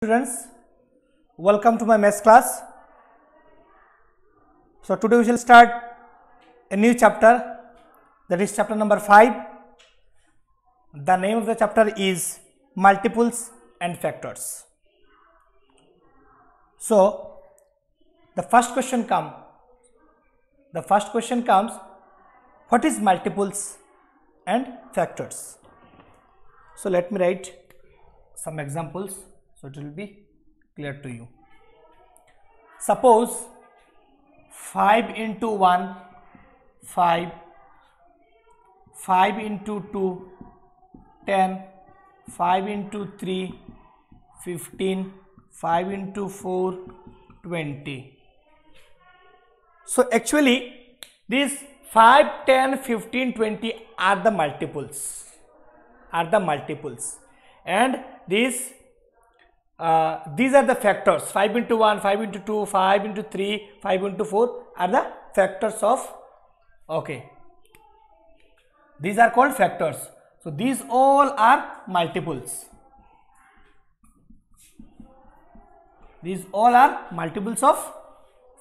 Students, welcome to my maths class. So today we shall start a new chapter, that is chapter number 5. The name of the chapter is multiples and factors. So the first question comes, what is multiples and factors? So let me write some examples so it will be clear to you. Suppose 5 into 1, 5, 5 into 2, 10, 5 into 3, 15, 5 into 4, 20. So actually these 5, 10, 15, 20 are the multiples. And these are the factors. 5 into 1, 5 into 2, 5 into 3, 5 into 4 are the factors of, okay, these are called factors. So these all are multiples. These all are multiples of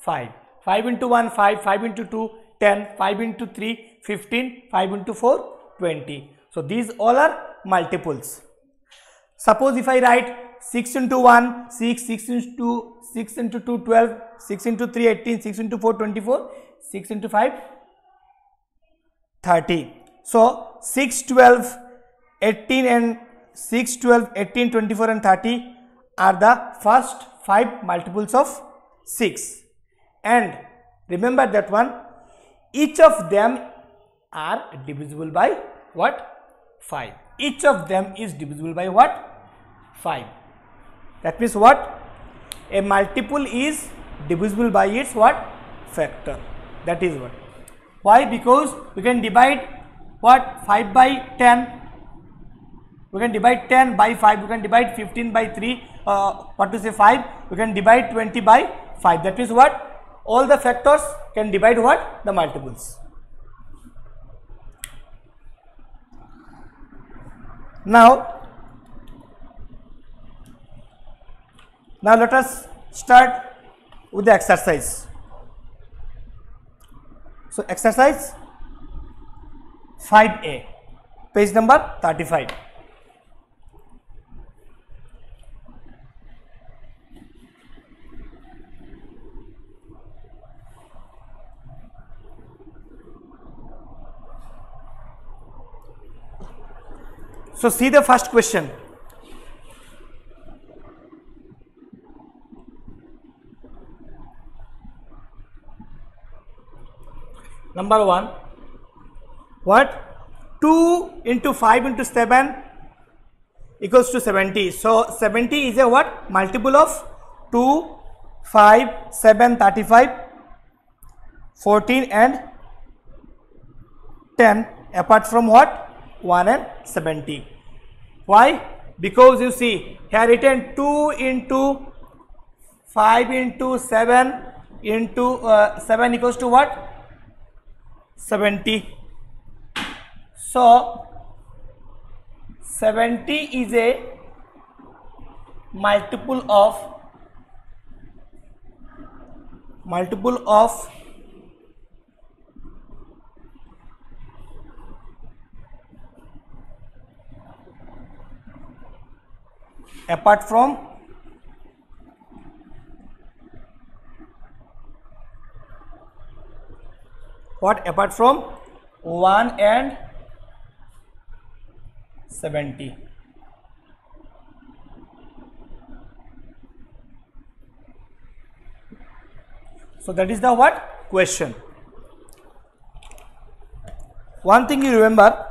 5. 5 into 1, 5, 5 into 2, 10, 5 into 3, 15, 5 into 4, 20. So these all are multiples. Suppose if I write 6 into 1, 6, 6 into 2, 12, 6 into 3, 18, 6 into 4, 24, 6 into 5, 30. So 6, 12, 18 and 6, 12, 18, 24 and 30 are the first 5 multiples of 6. And remember that one, each of them are divisible by what? 5. Each of them is divisible by what? 5. That means what? A multiple is divisible by its what? Factor. That is what. Why? Because we can divide what? 5 by 10. We can divide 10 by 5. We can divide 15 by 3. 5. We can divide 20 by 5. That means what? All the factors can divide what? The multiples. Now let us start with the exercise. So exercise 5A, page number 35. So see the first question. Number 1, what? 2 into 5 into 7 equals to 70. So 70 is a what? Multiple of 2, 5, 7, 35, 14 and 10 apart from what? 1 and 70. Why? Because you see here written 2 into 5 into 7 into 7 equals to what? 70. So 70 is a multiple of apart from what? Apart from 1 and 70. So that is the what? Question. One thing you remember,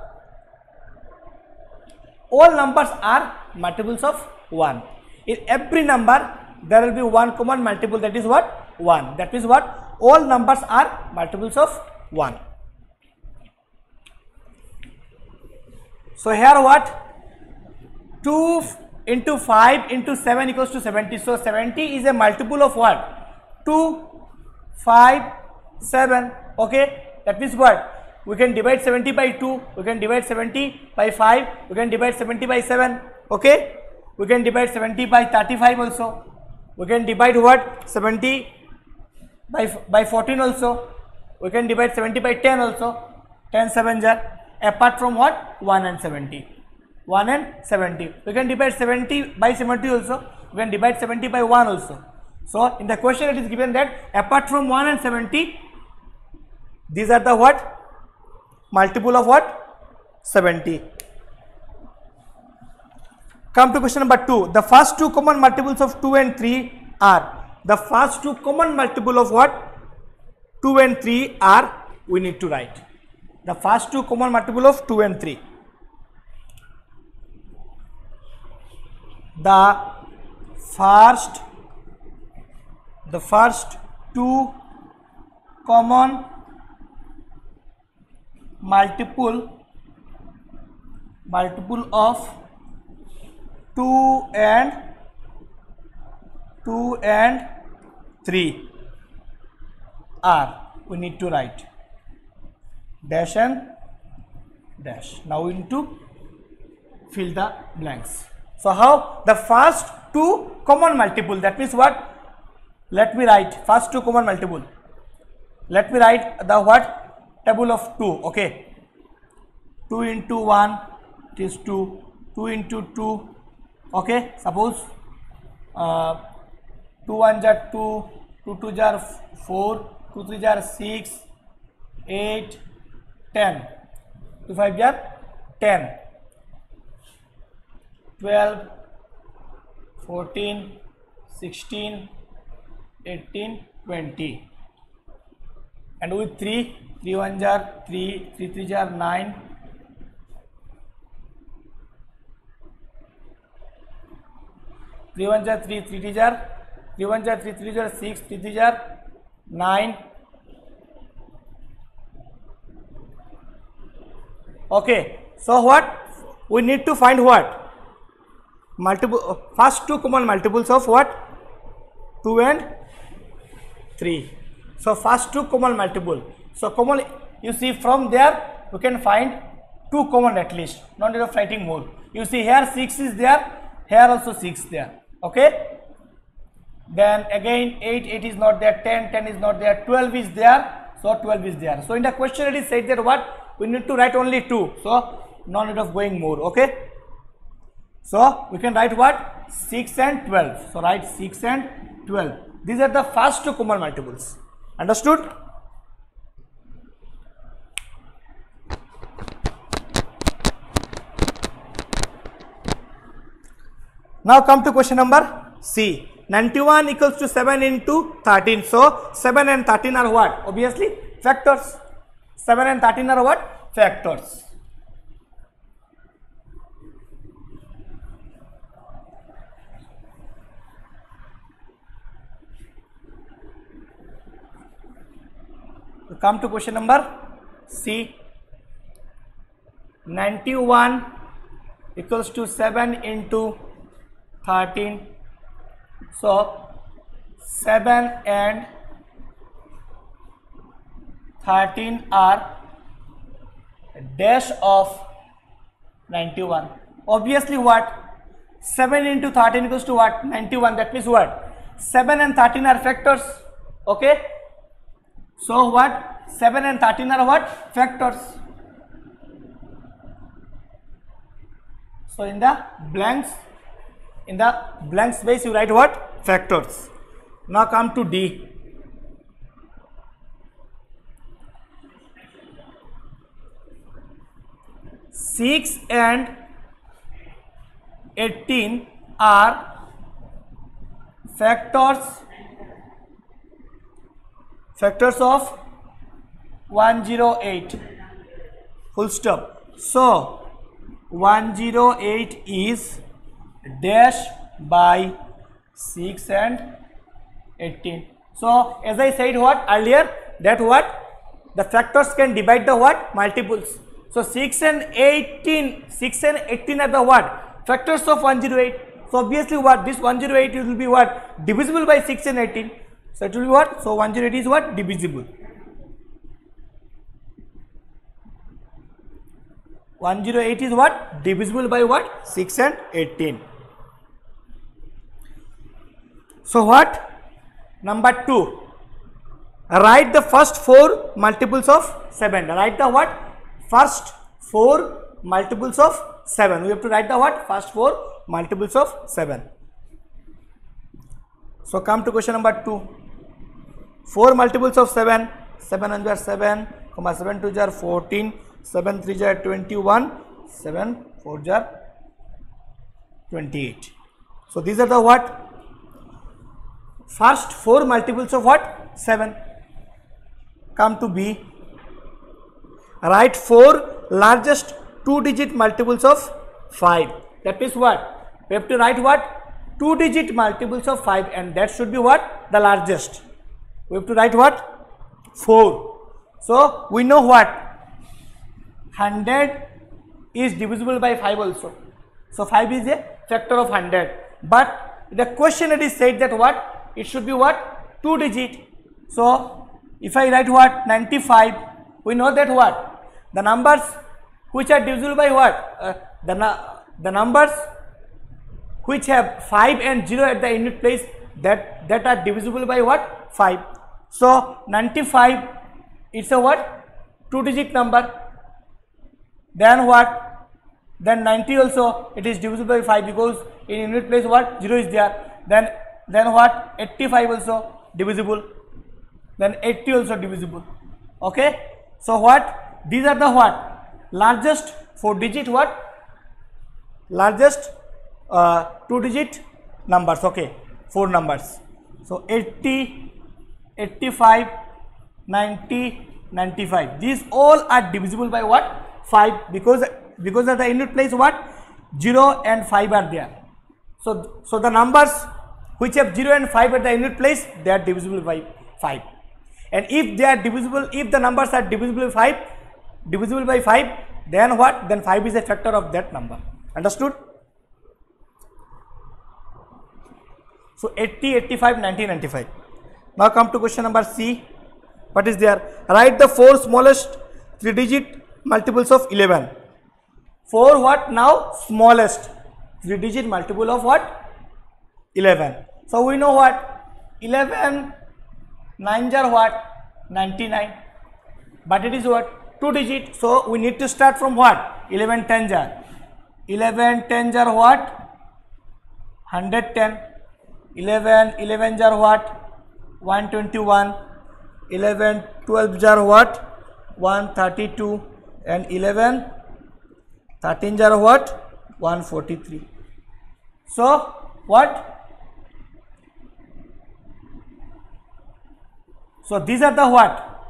all numbers are multiples of 1. In every number there will be one common multiple, that is what? 1. That means what? All numbers are multiples of 1. So here what? 2 into 5 into 7 equals to 70. So 70 is a multiple of what? 2, 5, 7. Okay. That means what? We can divide 70 by 2. We can divide 70 by 5. We can divide 70 by 7. Okay. We can divide 70 by 35 also. We can divide what? 70 by 14 also. We can divide 70 by 10 also. 10 sevens are apart from what? 1 and 70. 1 and 70. We can divide 70 by 70 also. We can divide 70 by 1 also. So in the question it is given that apart from 1 and 70, these are the what? Multiple of what? 70. Come to question number 2. The first two common multiples of 2 and 3 are. The first two common multiple of what? 2 and 3 are, we need to write. The first two common multiple of 2 and 3. The first two common multiple of 2 and 3 are, we need to write dash and dash. Now we need to fill the blanks. So how? The first two common multiple, that means what? Let me write first two common multiple. Let me write the what? Table of 2. Okay, 2 into 1 it is 2, 2 into 2. Okay, suppose 2 1 are 2, 2 2 are 4, 2 3 are 6, 8, 10, 2 5 are 10, 12, 14, 16, 18, 20, and with 3 1 are 3, 3 3 are 9, 3 1 are 3, 3 3 are 3 1 are 3, 3 are 6, 3 3 are 9. Okay, so what? We need to find what? Multiple, first two common multiples of what? 2 and 3. So first two common multiple. So common, you see from there we can find two common at least, not need of writing more. You see here 6 is there, here also 6 there. Okay, then again 8 is not there, 10 is not there, 12 is there, so 12 is there. So in the question it is said that what? We need to write only 2, so no need of going more. Okay, so we can write what? 6 and 12. So write 6 and 12. These are the first two common multiples. Understood? Now come to question number C. 91 equals to 7 into 13. So 7 and 13 are what? Obviously factors. 7 and 13 are what? Factors. So come to question number C. 91 equals to 7 into 13. So 7 and 13 are dash of 91. Obviously what? 7 into 13 equals to what? 91. That means what? 7 and 13 are factors. Okay, so what? 7 and 13 are what? Factors. So in the blank space you write what? Factors. Now come to D. Six and 18 are factors of 108. Full stop. So 108 is dash by 6 and 18. So as I said what earlier, that what? The factors can divide the what? Multiples. So 6 and 18 are the what? Factors of 108. So obviously what? This 108 will be what? Divisible by 6 and 18. So it will be what? So 108 is what? Divisible. 108 is what? Divisible by what? 6 and 18. So what? Number 2. Write the first 4 multiples of 7. Write the what? First 4 multiples of 7. We have to write the what? First 4 multiples of 7. So come to question number 2. 4 multiples of 7. 7 1 are 7, 7 2 are 14, 7 3 are 21, 7 4 are 28. So these are the what? First 4 multiples of what? 7. Come to B. Write 4 largest 2-digit multiples of 5. That is what? We have to write what? 2-digit multiples of 5, and that should be what? The largest. We have to write what? 4. So we know what? 100 is divisible by 5 also. So 5 is a factor of 100. But the question it is said that what? It should be what? 2-digit. So if I write what? 95, we know that what? The numbers which are divisible by what? The numbers which have 5 and 0 at the unit place, that are divisible by what? 5. So 95, it's a what? 2-digit number. Then what? Then 90 also, it is divisible by 5 because in unit place what? 0 is there. Then what? 85 also divisible. Then 80 also divisible. Okay. So what? These are the what? Largest 4-digit what? Largest 2-digit numbers. Okay. 4 numbers. So 80, 85, 90, 95. These all are divisible by what? 5, because at the unit place what? 0 and 5 are there. So the numbers which have 0 and 5 at the unit place, they are divisible by 5. And if they are divisible, if the numbers are divisible by 5, then what? Then 5 is a factor of that number. Understood? So 80, 85, 90, 95. Now come to question number C. What is there? Write the 4 smallest 3-digit multiples of 11. 4 what? Now smallest 3-digit multiple of what? 11. So we know what? 11 9s are what? 99. But it is what? 2-digit. So we need to start from what? 11 10s are. 11 10s are what? 110. 11 11s are what? 121. 11 12s are what? 132. And 11 13s are what? 143. So what? So these are the what?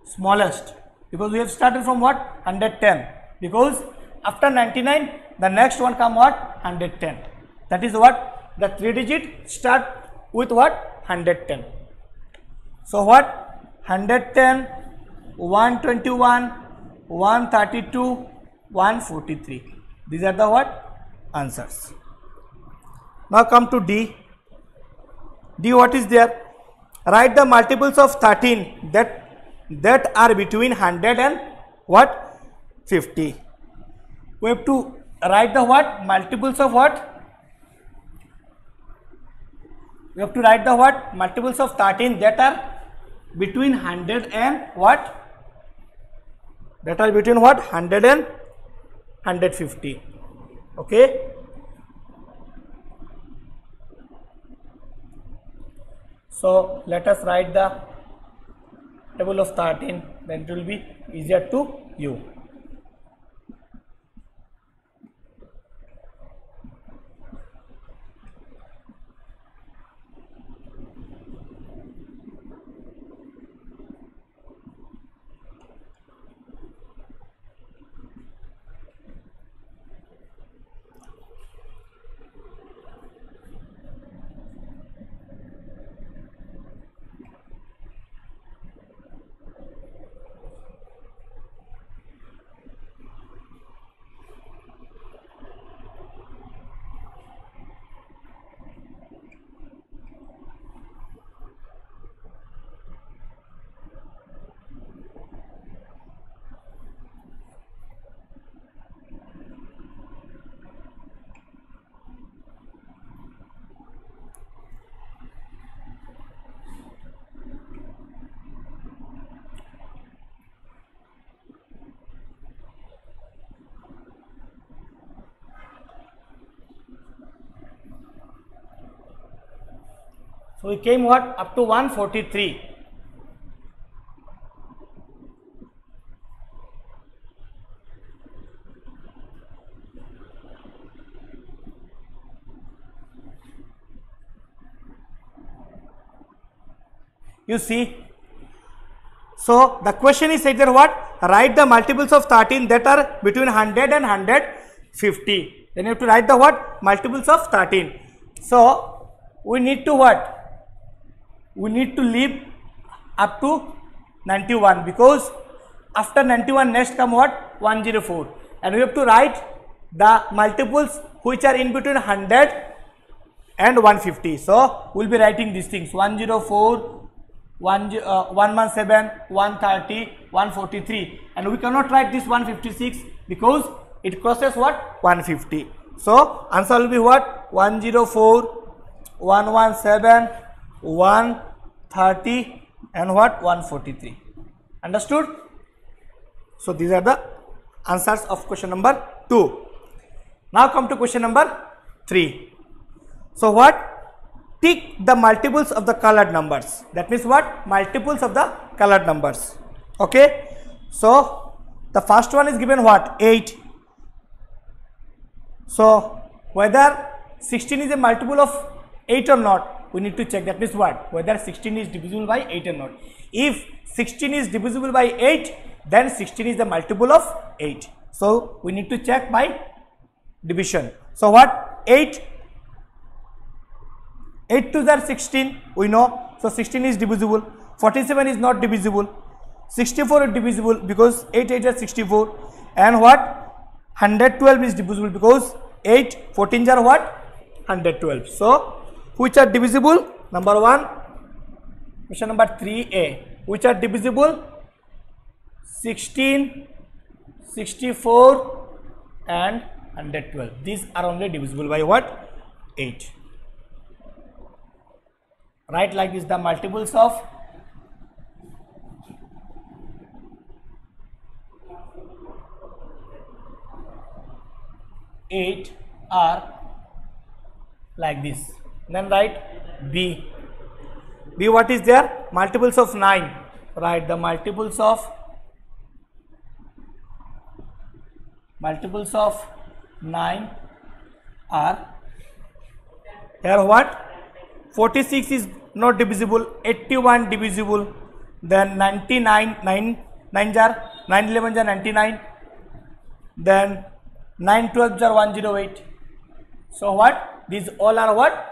Smallest, because we have started from what? 110, because after 99 the next one come what? 110. That is what? The 3-digit start with what? 110. So what? 110, 121, 132, 143. These are the what? Answers. Now come to D. D, what is there? Write the multiples of 13 that are between 100 and what? 50. We have to write the what? Multiples of what? We have to write the what? Multiples of 13 that are between 100 and what? That are between what? 100 and 150. Okay. So let us write the table of 13, then it will be easier to you. So we came what? Up to 143. You see, so the question is said that what? Write the multiples of 13 that are between 100 and 150. Then you have to write the what? Multiples of 13. So we need to what? We need to leave up to 91, because after 91 next come what? 104, and we have to write the multiples which are in between 100 and 150. So we will be writing these things: 104, 117, 130, 143, and we cannot write this 156 because it crosses what? 150. So answer will be what? 104, 117, 130 and what? 143. Understood? So these are the answers of question number 2. Now come to question number 3. So what? Tick the multiples of the colored numbers. That means what? Multiples of the colored numbers. Okay. So the first one is given what? 8. So whether 16 is a multiple of 8 or not, we need to check. That means what? Whether 16 is divisible by 8 or not. If 16 is divisible by 8, then 16 is the multiple of 8. So we need to check by division. So what? 8 2s are 16, we know. So 16 is divisible. 47 is not divisible. 64 is divisible because 8 8s are 64. And what? 112 is divisible because 8 14s are what? 112. So which are divisible? Number 1, question number 3a. Which are divisible? 16, 64 and 112. These are only divisible by what? 8. Write like this: the multiples of eight are like this. Then write B. B, what is there? Multiples of 9. Write the multiples of 9 are here what? 46 is not divisible, 81 divisible, then 99, 9 9s are 9 11s are 99, then 9 12s are 108. So what? These all are what?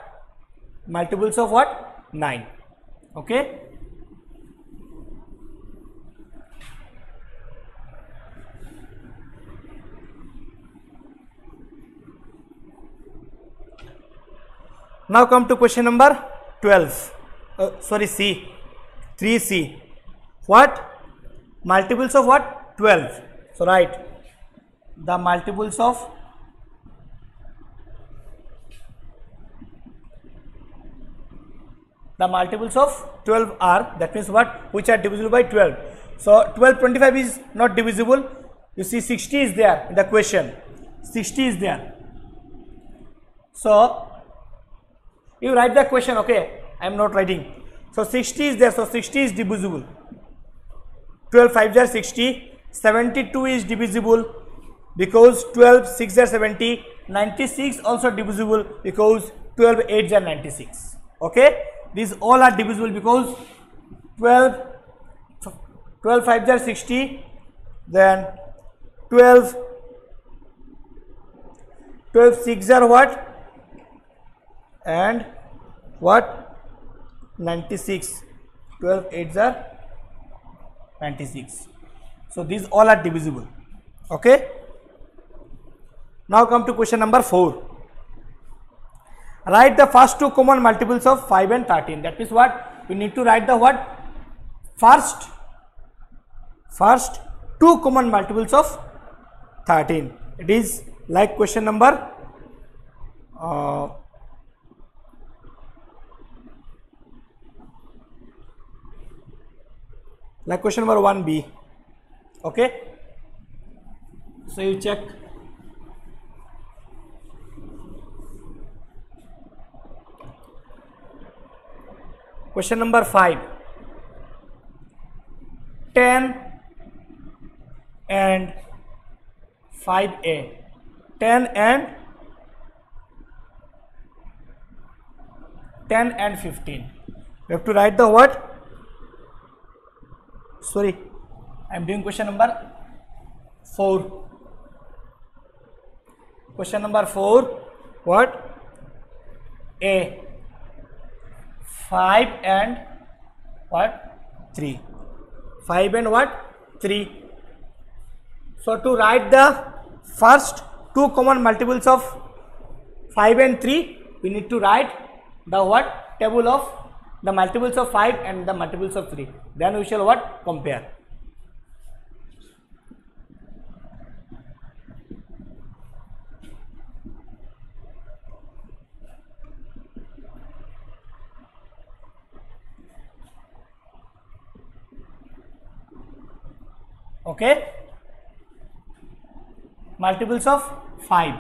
Multiples of what? 9. Okay. Now come to question number 12. C. 3C. What? Multiples of what? 12. So write the multiples of 12 are, that means what? Which are divisible by 12. So 12 25 is not divisible. You see 60 is there in the question. 60 is there. So you write the question, okay? I am not writing. So 60 is there, so 60 is divisible. 12 5s are 60. 72 is divisible because 12 6s are 70. 96 also divisible because 12 8s are 96. Okay? These all are divisible because 12 5s are 60. Then 12 6s are what? And what? 96. 12 8s are 96. So these all are divisible. Okay. Now come to question number 4. Write the first two common multiples of 5 and 13. That is what? We need to write the what? First two common multiples of 13. It is like question number like question number 1b. Okay. So you check. Question number 5. 10 and 5a. 10 and 15. We have to write the what? Sorry, I am doing question number 4. Question number 4. What? A. 5 and what? 3. 5 and what? 3. So to write the first two common multiples of 5 and 3, we need to write the what? Table of the multiples of 5 and the multiples of 3. Then we shall what? Compare. Okay, multiples of 5.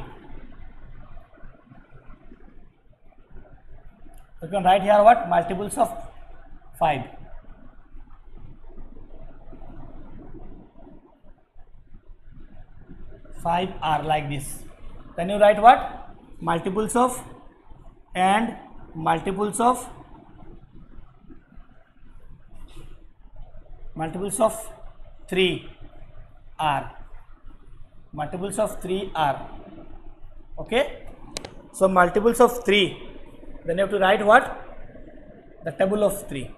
You can write here what? Multiples of 5. Five are like this. Then you write what? Multiples of and multiples of 3 are. Multiples of 3 are. Okay. So multiples of 3. Then you have to write what? The table of 3.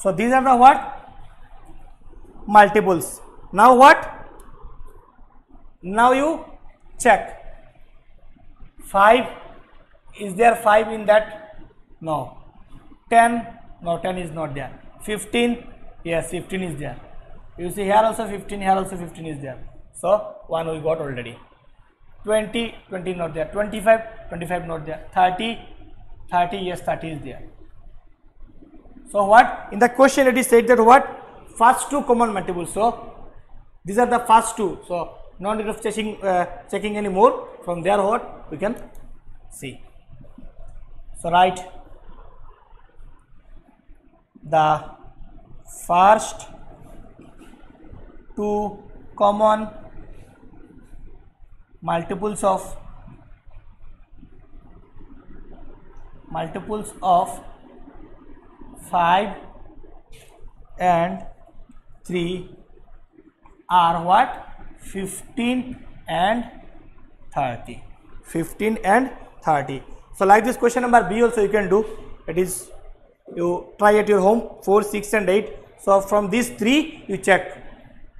So these are the what? Multiples. Now what? Now you check. 5, is there 5 in that? No. 10, no, 10 is not there. 15, yes, 15 is there. You see here also 15, here also 15 is there. So 1 we got already. 20, 20 not there. 25, 25 not there. 30, 30, yes, 30 is there. So what? In the question it is said that what? First two common multiples. So these are the first two. So no need of checking anymore. From there what? We can see. So write the first two common multiples of 5 and 3 are what? 15 and 30. 15 and 30. So like this question number B also you can do. It is, you try at your home 4, 6 and 8. So from these 3 you check.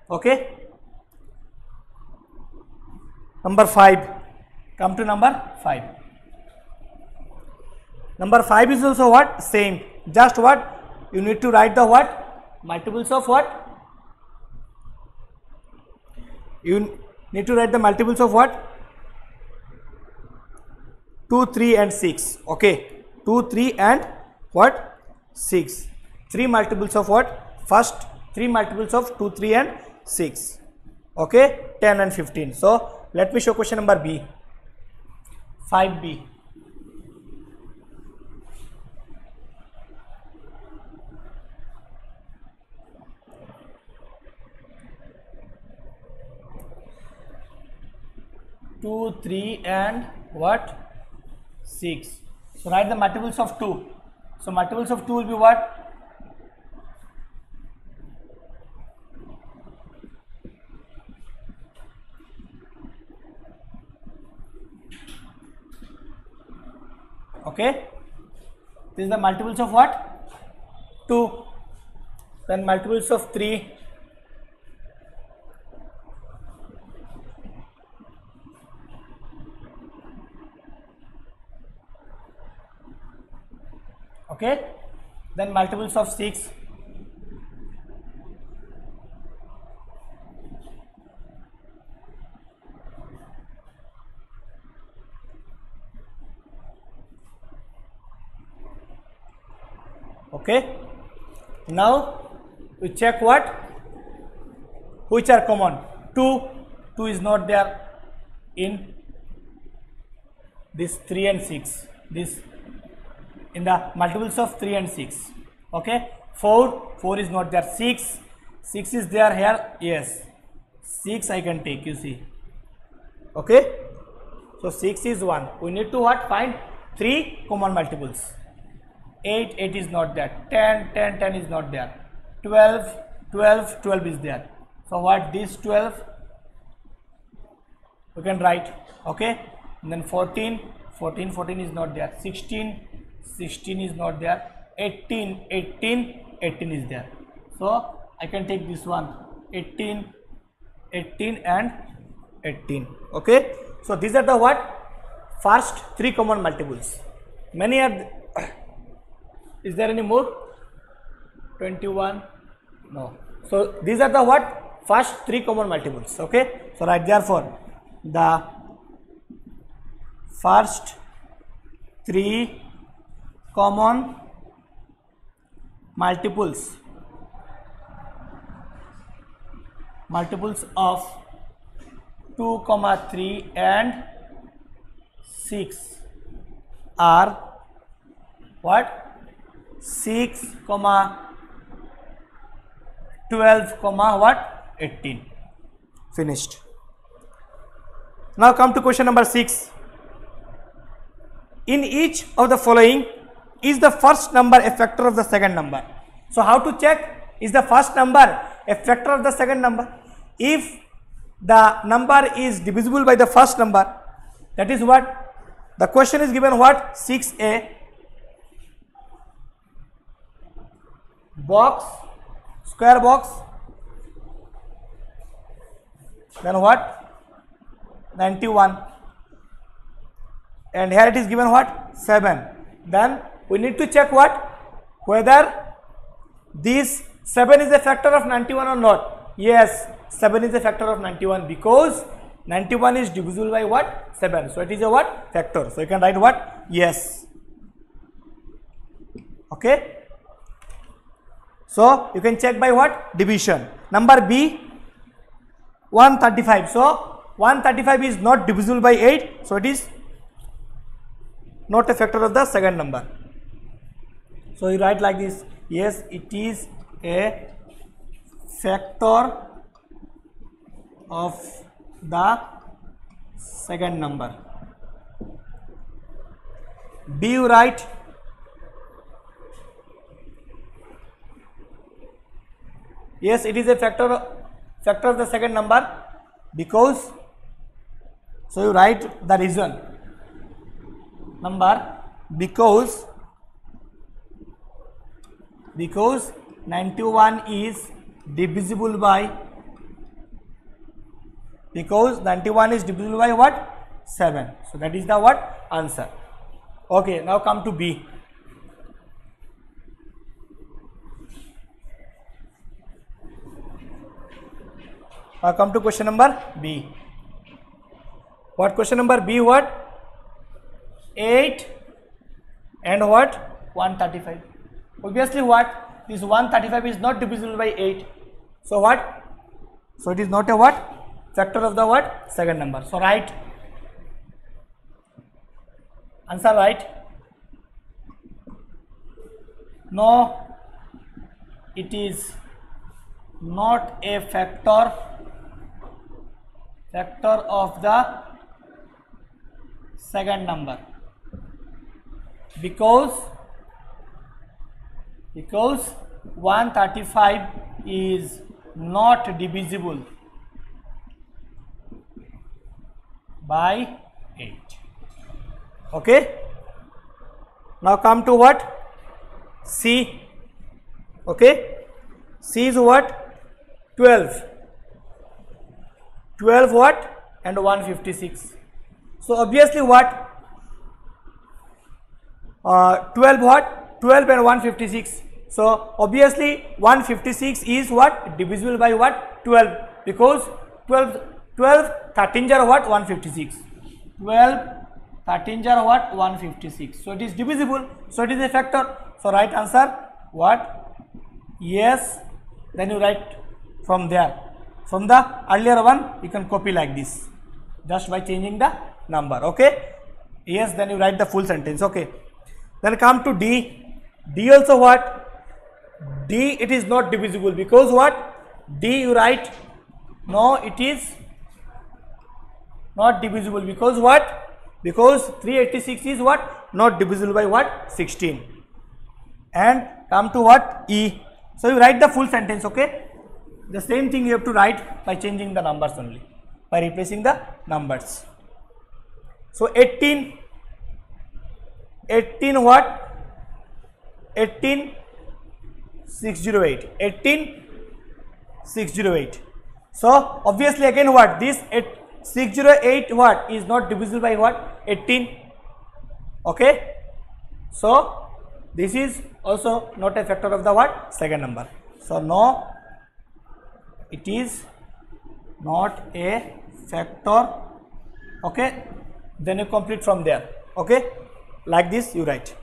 Okay. Number 5. Come to number 5. Number 5 is also what? Same. Just what? You need to write the what? Multiples of what? You need to write the multiples of what? 2, 3 and 6. Okay. 2, 3 and what? 6. 3 multiples of what? First 3 multiples of 2, 3 and 6. Okay. 10 and 15. So let me show question number B. 5B. Two, 3 and what? 6. So write the multiples of 2. So multiples of 2 will be what? Okay. This is the multiples of what? 2. Then multiples of 3. Okay, then multiples of 6. Okay, now we check what, which are common. 2 is not there in this 3 and 6, this in the multiples of 3 and 6. Okay, 4 is not there. 6 is there here. Yes, 6 I can take, you see. Okay, so 6 is 1. We need to what, find 3 common multiples. 8 is not there. 10 is not there. 12 is there. So what, this 12 we can write. Okay, and then 14 is not there. 16 is not there. 18 is there. So I can take this one, 18 and 18. Okay, so these are the what, first 3 common multiples. Many are is there any more? 21? No. So these are the what, first 3 common multiples. Okay, so right, therefore the first 3 common multiples of 2, 3 and 6 are what, 6, 12, what, 18. Finished. Now come to question number 6. In each of the following is the first number a factor of the second number? So how to check, is the first number a factor of the second number? If the number is divisible by the first number, that is what, the question is given what, 6a box, square box, then what, 91, and here it is given what, 7. Then we need to check what, whether this 7 is a factor of 91 or not. Yes, 7 is a factor of 91 because 91 is divisible by what, 7. So it is a what, factor. So you can write what, yes. Okay, so you can check by what, division. Number B, 135. So 135 is not divisible by 8, so it is not a factor of the second number. So you write like this, yes, it is a factor of the second number. B you write, yes, it is a factor of the second number because, so you write the reason, number, because 91 is divisible by, what, 7. So that is the what, answer. Okay, now come to B. Now come to question number B. What question number B, what, 8 and what, 135. Obviously what, this 135 is not divisible by 8. So what, so it is not a what, factor of the what, second number. So write answer, right? No, it is not a factor of the second number because 135 is not divisible by 8. Okay, now come to what, C. Okay, C is what, 12 what, and 156. So obviously what, 12 what, 12 and 156. So obviously 156 is what? Divisible by what? 12, because 12 13s are what? 156. 12 13s are what? 156. So it is divisible. So it is a factor. So right answer what? Yes. Then you write from there. From the earlier one you can copy like this, just by changing the number. Okay. Yes. Then you write the full sentence. Okay. Then come to D. D also what? D, it is not divisible, because what? D you write, no, it is not divisible, because what? Because 386 is what? Not divisible by what? 16. And come to what? E. So you write the full sentence. Okay. The same thing you have to write by changing the numbers only, by replacing the numbers. So 18 what? 18608. 18608. So obviously again what? This 608 what? Is not divisible by what? 18. Okay. So this is also not a factor of the what? Second number. So no, it is not a factor. Okay. Then you complete from there. Okay. Like this you write.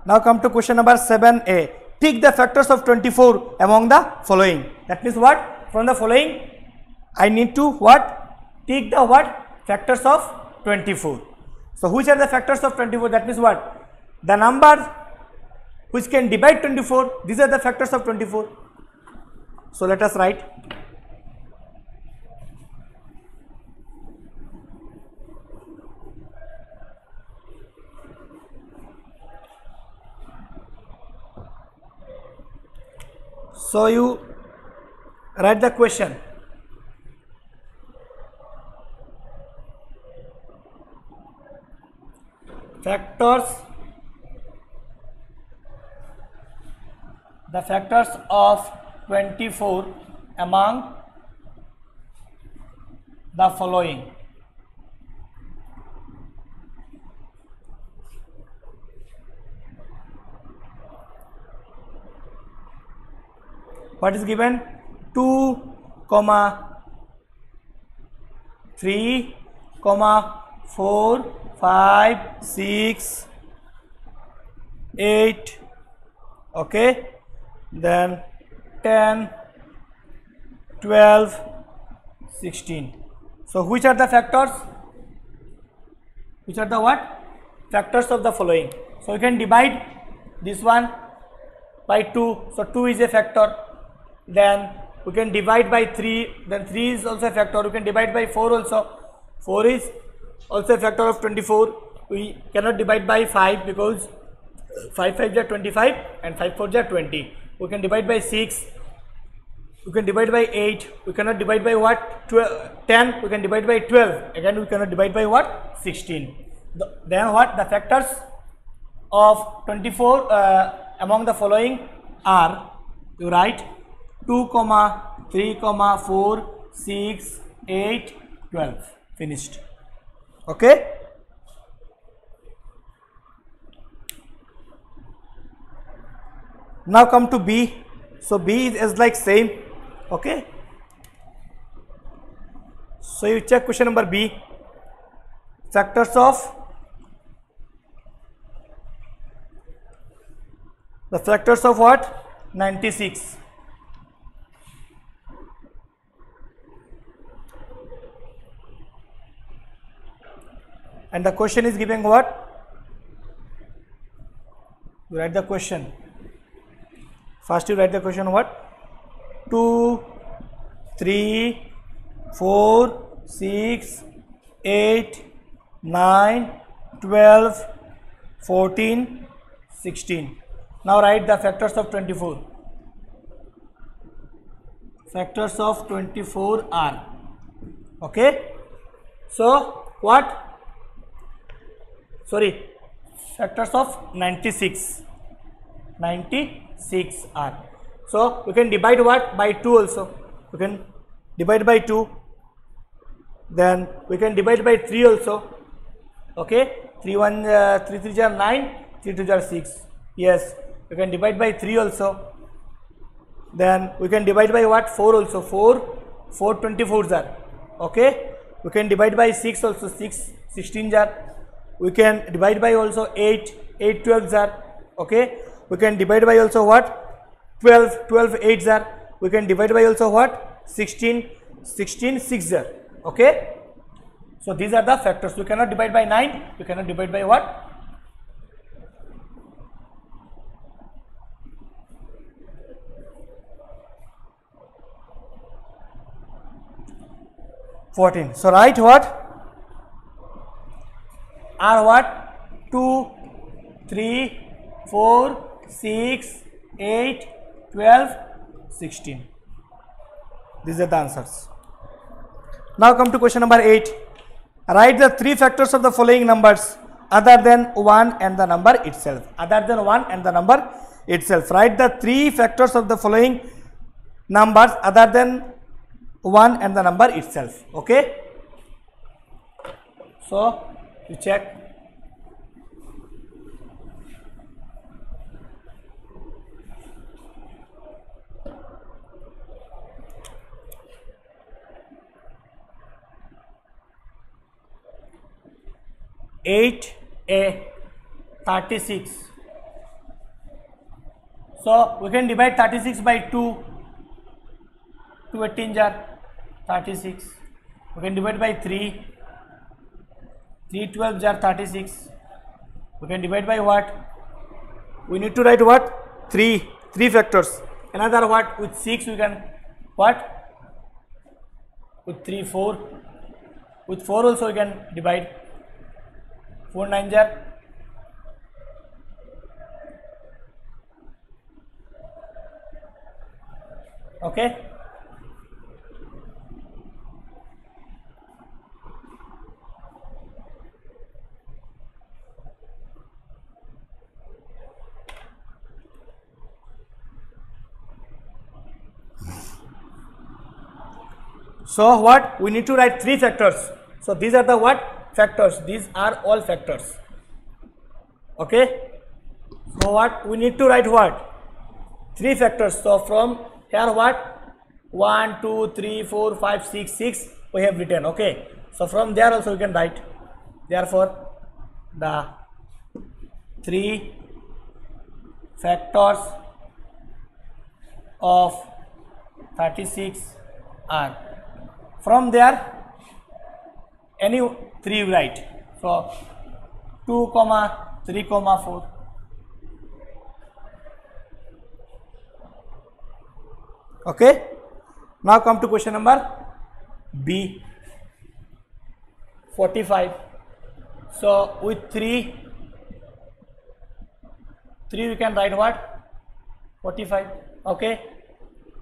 Now come to question number 7a. Pick the factors of 24 among the following. That means what? From the following I need to what? Take the what? Factors of 24. So which are the factors of 24? That means what? The number which can divide 24. These are the factors of 24. So let us write. So you write the question. Factors, the factors of 24 among the following. What is given? 2, 3, 4, 5, 6, 8. Okay. Then 10, 12, 16. So which are the factors? Which are the what? Factors of the following. So you can divide this one by 2. So 2 is a factor. Then we can divide by 3. Then 3 is also a factor. We can divide by 4 also. 4 is also a factor of 24. We cannot divide by 5 because 5 5s are 25 and 5 4s are 20. We can divide by 6. We can divide by 8. We cannot divide by what? 10. We can divide by 12. Again we cannot divide by what? 16. Then what? The factors of 24 among the following are, you write 2, 3, 4, 6, 8, 12. Finished. Okay. Now come to B. So B is like same. Okay. So you check question number B. Factors of what? 96. And the question is giving what? You write the question. First you write the question what? 2, 3, 4, 6, 8, 9, 12, 14, 16. Now write the factors of 24. Factors of 24 are. Okay. So what? Sorry. Factors of 96. 96 are. So we can divide what? By 2 also. We can divide by 2. Then we can divide by 3 also. Okay, 3 3 are 9, 3 2 are 6. Yes, we can divide by 3 also. Then we can divide by what? 4 also. 4 24s are. Okay, we can divide by 6 also. 6 16s are. We can divide by also 8 12s are. Okay, we can divide by also what? 12 8s are. We can divide by also what? 16 6 are. Okay, so these are the factors. We cannot divide by 9. We cannot divide by what? 14. So write what? Are what? 2 3 4 6 8 12 16. These are the answers. Now come to question number 8. Write the 3 factors of the following numbers other than 1 and the number itself. Other than 1 and the number itself. Write the 3 factors of the following numbers other than 1 and the number itself. Okay. So you check. A 36. So we can divide 36 by 2. 2 18s are 36. We can divide by 3. 3 12s are 36. We can divide by what? We need to write what? 3 factors. Another what? With 6 we can what? With 3 4. With 4 also we can divide. 4 9s are. Okay. So what? We need to write 3 factors. So these are the what? Factors. These are all factors. Okay. So what? We need to write what? 3 factors. So from here what? 1 2 3 4 5 6 6 we have written. Okay. So from there also we can write. Therefore the 3 factors of 36 are. From there any 3 write. So 2 3 4. Okay. Now come to question number B. 45. So with 3 we can write what? 45. Okay.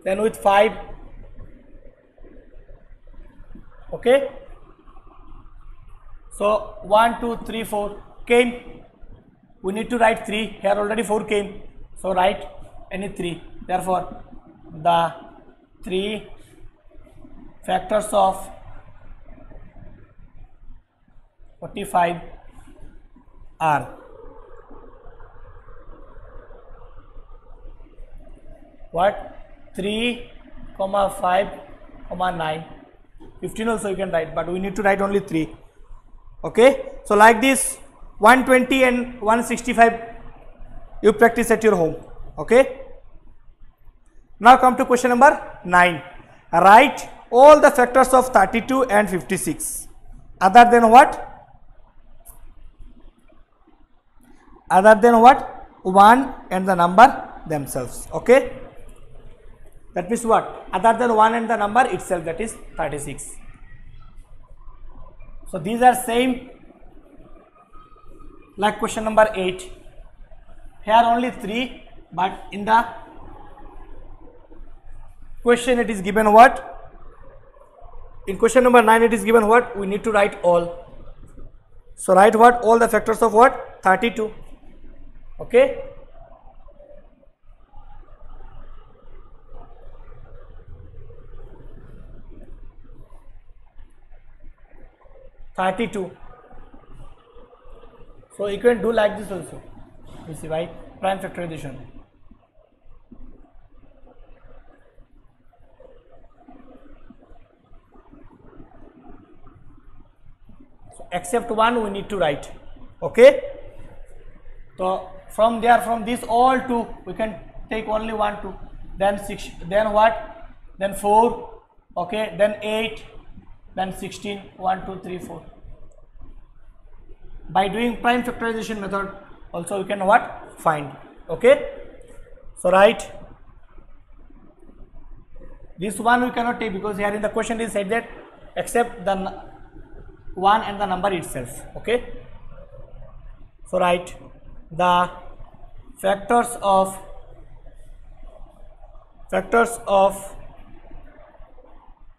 Then with 5. Okay. So 1 2 3 4 came. We need to write 3. Here already 4 came. So write any 3. Therefore the 3 factors of 45 are what? 3, 5, 9. 15 also you can write, but we need to write only 3. Okay. So like this 120 and 165 you practice at your home. Okay. Now come to question number 9. Write all the factors of 32 and 56 other than what? Other than what? 1 and the number themselves. Okay. That means what? Other than 1 and the number itself, that is 36. So these are same like question number 8. Here only 3, but in the question it is given what? In question number 9 it is given what? We need to write all. So write what? All the factors of what? 32. Okay. 32. So you can do like this also. You see by prime factorization. So except 1 we need to write. Okay. So from there, from this all 2 we can take only 1 2, then 6, then what, then 4, okay, then 8, then 16, 1 2 3 4. By doing prime factorization method also you can what, find. Okay. So write this one we cannot take because here in the question is said that except the 1 and the number itself. Okay. So write the factors of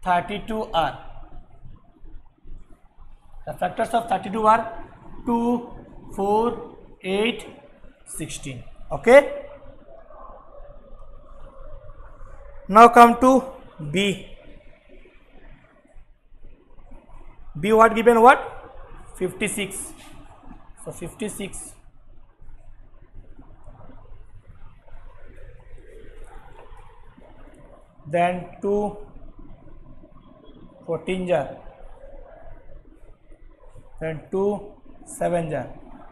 32 are, the factors of 32 are 2, 4, 8, 16. Okay. Now come to B. B what given, what, 56. So 56. Then 2 14 jar, then 2 7 jar,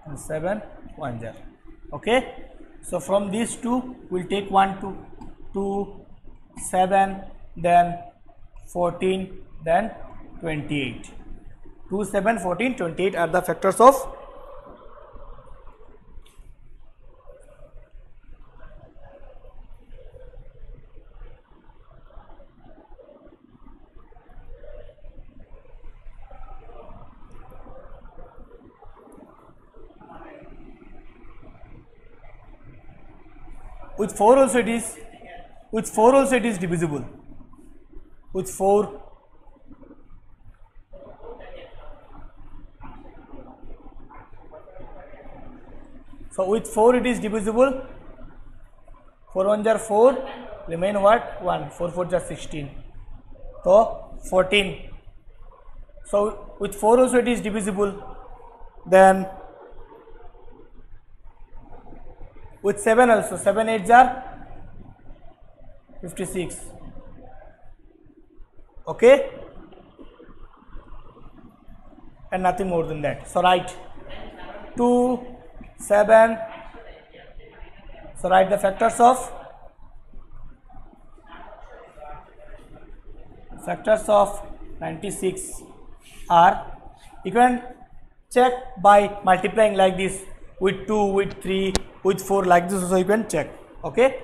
and 7 1 jar. Okay. So from these 2 we'll take 1 2 7, then 14, then 28. 2 7 14 28 are the factors of with 4 also it is, with 4 also it is divisible, with 4 so with 4 it is divisible, 4 1 jar 4, remain what, 1, 4 4 jar 16, so 14. So with 4 also it is divisible, then with 7 also, 7 8 jar 56. Okay, and nothing more than that. So write 2 7. So write the factors of 96 are, you can check by multiplying like this, with 2, with 3, with 4, like this also you can check. Okay.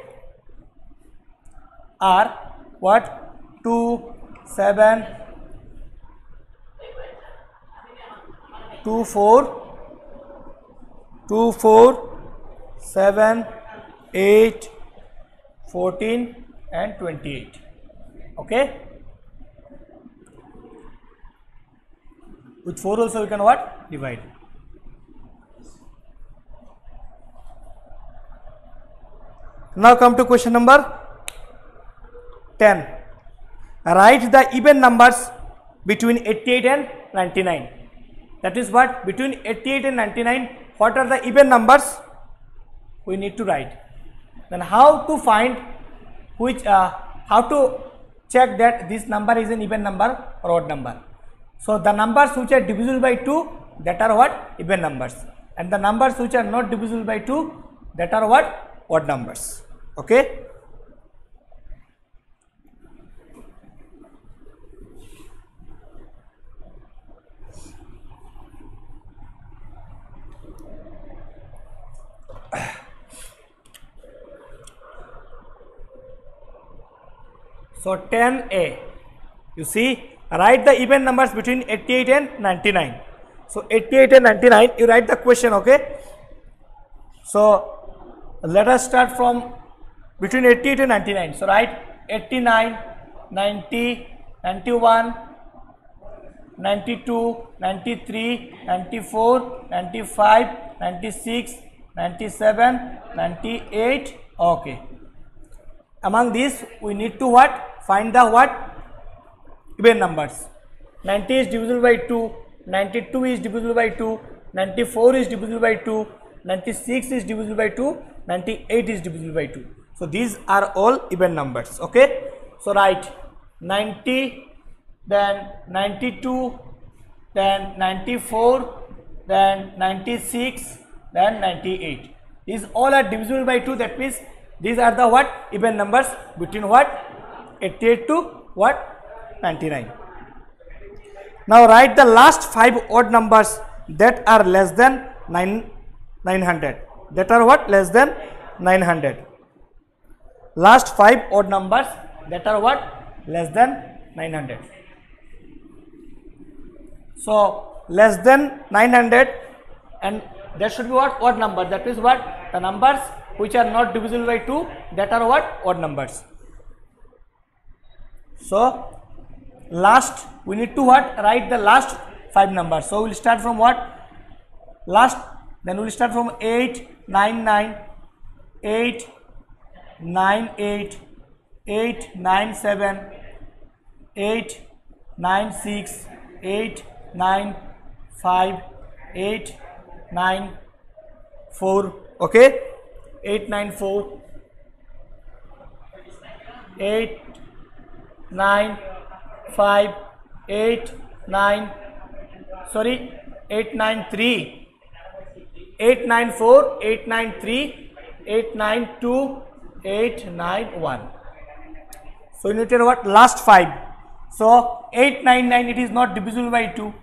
Are what, 2 7 2 4 7 8 14 and 28. Okay. With 4 also we can what, divide. Now come to question number 10. Write the even numbers between 88 and 99. That is what, between 88 and 99, what are the even numbers we need to write. Then how to find which, how to check that this number is an even number or odd number. So the numbers which are divisible by 2, that are what, even numbers, and the numbers which are not divisible by 2, that are what, odd numbers. Okay. So 10A, you see, write the even numbers between 88 and 99. So 88 and 99, you write the question. Okay. So let us start from between 88 and 99. So write 89, 90, 91, 92, 93, 94, 95, 96, 97, 98. Okay. Among these we need to what, find the what, even numbers. 90 is divisible by 2, 92 is divisible by 2, 94 is divisible by 2, 96 is divisible by 2, 98 is divisible by 2. So these are all even numbers. Okay, so write 90, then 92, then 94, then 96, then 98. These all are divisible by 2. That means these are the what? Even numbers between what? 88 to what? 99. Now write the last 5 odd numbers that are less than 900. That are what? Less than 900. Last 5 odd numbers that are what? Less than 900. So less than 900, and there should be what? Odd number. That is what? The numbers which are not divisible by 2, that are what? Odd numbers. So last, we need to what? Write the last 5 numbers. So we will start from what? Last, then we will start from 899, 898, 897, 896, 895, 894. Okay, 894, 895, 893, 894, 893, 892, 891. So you need to know what? Last 5. So 899, it is not divisible by 2.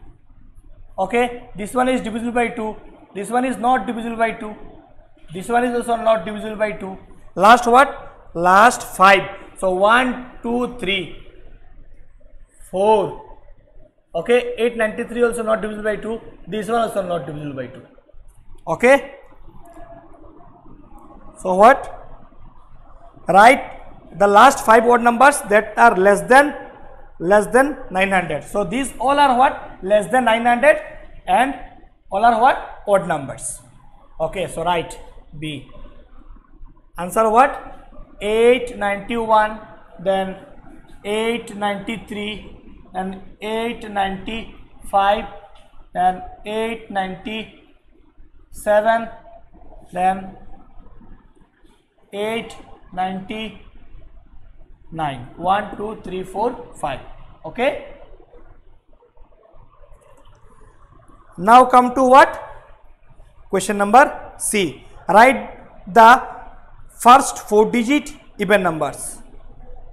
Okay, this one is divisible by 2. This one is not divisible by 2. This one is also not divisible by 2. Last what? Last 5. So 1, 2, 3, 4. Okay, 893 also not divisible by 2. This one also not divisible by 2. Okay. So what? Write the last 5 odd numbers that are less than 900. So these all are what? Less than 900, and all are what? Odd numbers. Okay, so write B. Answer what? 891, then 893, and 895, then 897, then 899. 1, 2, 3, 4, 5. Okay. Now come to what? Question number C. Write the first 4-digit even numbers.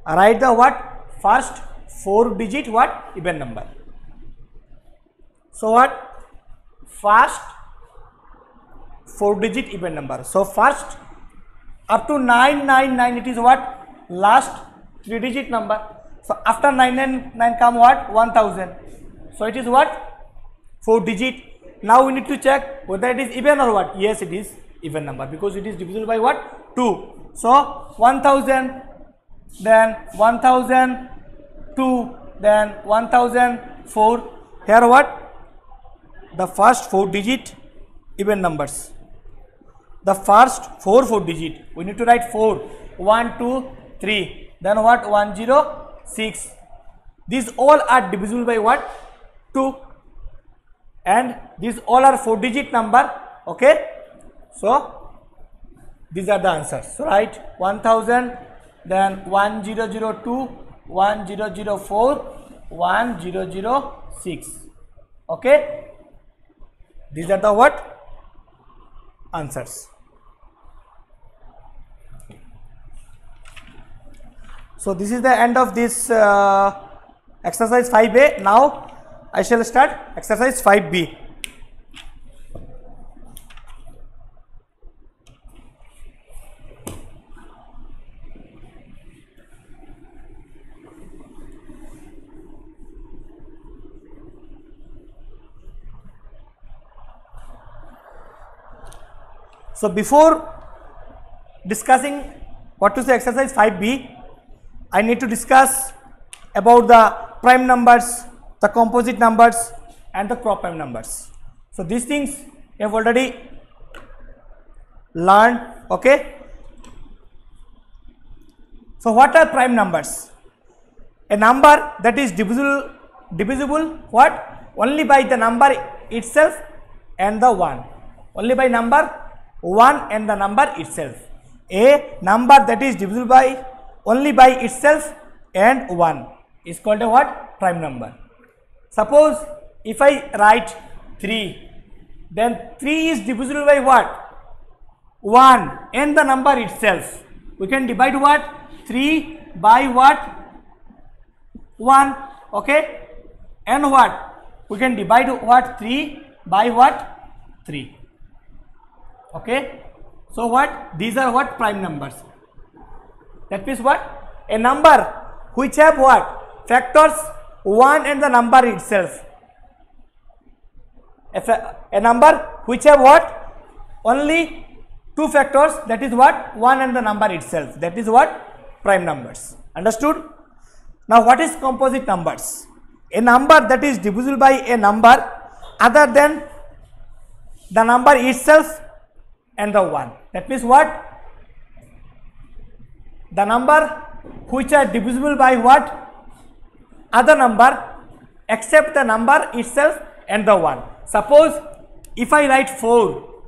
Write the what? First 4-digit what? Even number. So what? First 4-digit even number. So first up to 999, it is what? Last 3-digit number. So after 999 come what? 1000. So it is what? 4-digit. Now we need to check whether it is even or what? Yes, it is even number because it is divisible by what? 2. So 1000, then 1002, then 1004. Here what? The first 4-digit even numbers. The first 4-digit. We need to write 4. 1, 2, 3. Then what? 106. These all are divisible by what? 2. And these all are 4-digit number. Okay. So these are the answers. So write 1000, then 1002, 1004, 1006. Okay. These are the what? Answers. So this is the end of this exercise 5A. Now I shall start exercise 5B. So before discussing what is the exercise 5B, I need to discuss about the prime numbers, the composite numbers, and the crop prime numbers. So these things you have already learned. Okay. So what are prime numbers? A number that is divisible what? only by the number itself and the 1. Only by number 1 and the number itself. A number that is divisible by only by itself and 1 is called a what? Prime number. Suppose if I write 3, then 3 is divisible by what? 1 and the number itself. We can divide what? 3 by what? 1. Okay. And what? We can divide what? 3 by what? 3. Okay. So what? These are what? Prime numbers. That means what? A number which have what? Factors 1 and the number itself. A number which have what? Only 2 factors, that is what? 1 and the number itself. That is what? Prime numbers. Understood? Now what is composite numbers? A number that is divisible by a number other than the number itself and the 1. That means what? The number which are divisible by what? Other number except the number itself and the 1. Suppose if I write 4,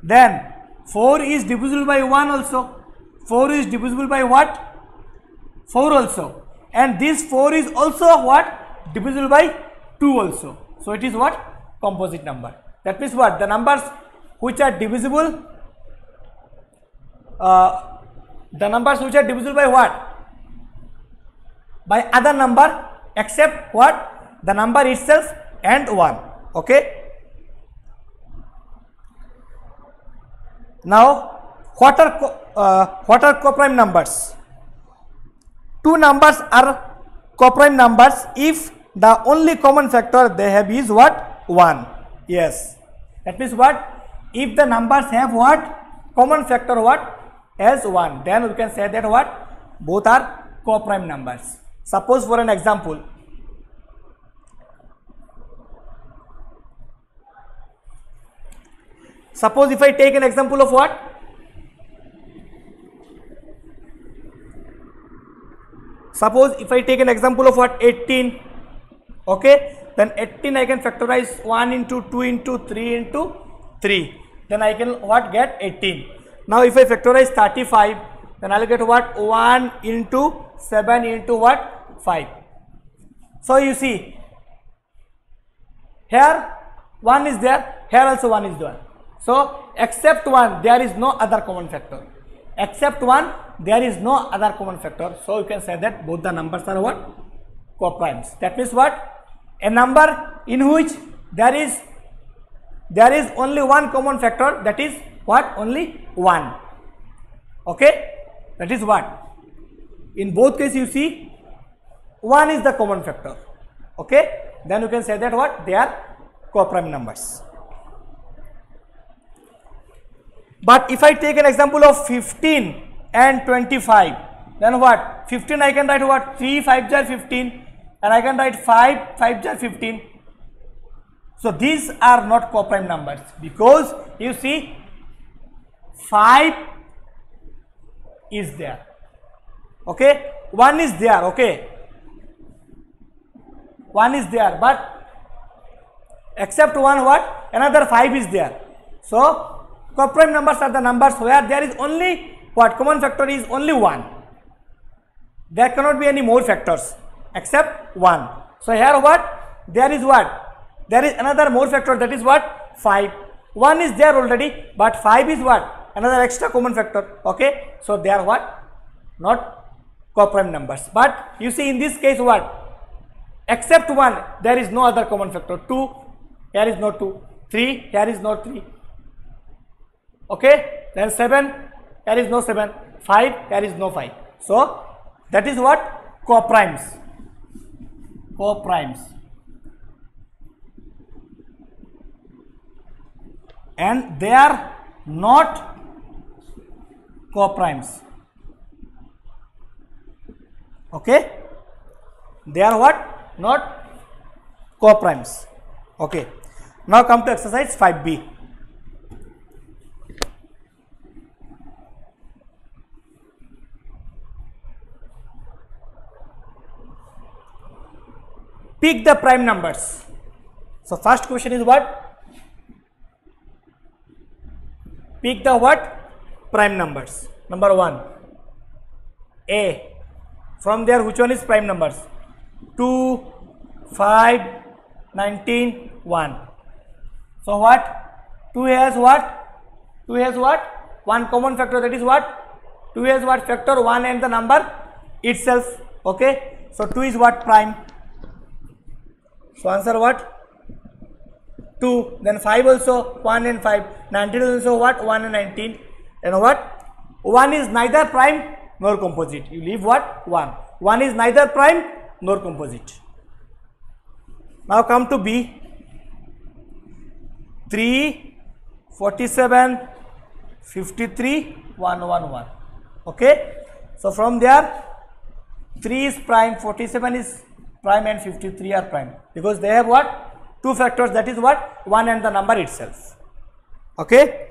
then 4 is divisible by 1 also. 4 is divisible by what? 4 also. And this 4 is also what? Divisible by 2 also. So it is what? Composite number. That means what? The numbers which are divisible, by what? By other number except what? The number itself and 1. Okay. Now what are coprime numbers? Two numbers are coprime numbers if the only common factor they have is what? 1. Yes. That means what? If the numbers have what? Common factor what? As 1. Then we can say that what? Both are coprime numbers. Suppose for an example, suppose if I take an example of what? Suppose if I take an example of what? 18. Okay. Then 18 I can factorize 1 into 2 into 3 into 3. Then I can what? Get 18. Now if I factorize 35, then I will get what? 1 into 7 into what? 5. So you see, here 1 is there, here also 1 is there. So except 1 there is no other common factor. Except 1 there is no other common factor. So you can say that both the numbers are what? Coprimes. That means what? A number in which there is only one common factor, that is what? Only 1. Okay. That is what? In both cases you see 1 is the common factor. Okay. Then you can say that what? They are coprime numbers. But if I take an example of 15 and 25, then what? 15 I can write what? 3 5 are 15 and I can write 5 5 are 15. So these are not coprime numbers because you see 5 is there. Okay. 1 is there. Okay. 1 is there, but except 1 what? Another 5 is there. So coprime numbers are the numbers where there is only what? Common factor is only 1. There cannot be any more factors except 1. So here what? There is what? There is another more factor, that is what? 5. 1 is there already, but 5 is what? Another extra common factor. Okay. So they are what? Not coprime numbers. But you see in this case what? Except 1 there is no other common factor. 2, here is no 2. 3, here is no 3. Okay. Then 7, here is no 7. 5, here is no 5. So that is what? Coprimes. Coprimes. And they are not coprimes. Okay. They are what? Not coprimes. Okay. Now come to exercise 5B. Pick the prime numbers. So first question is what? Pick the what? Prime numbers. Number 1. A. From there, which one is prime numbers? 2, 5, 19, 1. So what? 2 has what? 2 has what? One common factor, that is what? 2 has what factor? 1 and the number itself. Okay. So 2 is what? Prime. So answer what? 2. Then 5 also 1 and 5. 19 also what? 1 and 19. And what? 1 is neither prime nor composite. You leave what? 1. 1 is neither prime nor composite. Now come to B. 3, 47, 53, 111. Okay. So from there, 3 is prime, 47 is prime and 53 are prime, because they have what? 2 factors, that is what? 1 and the number itself. Okay.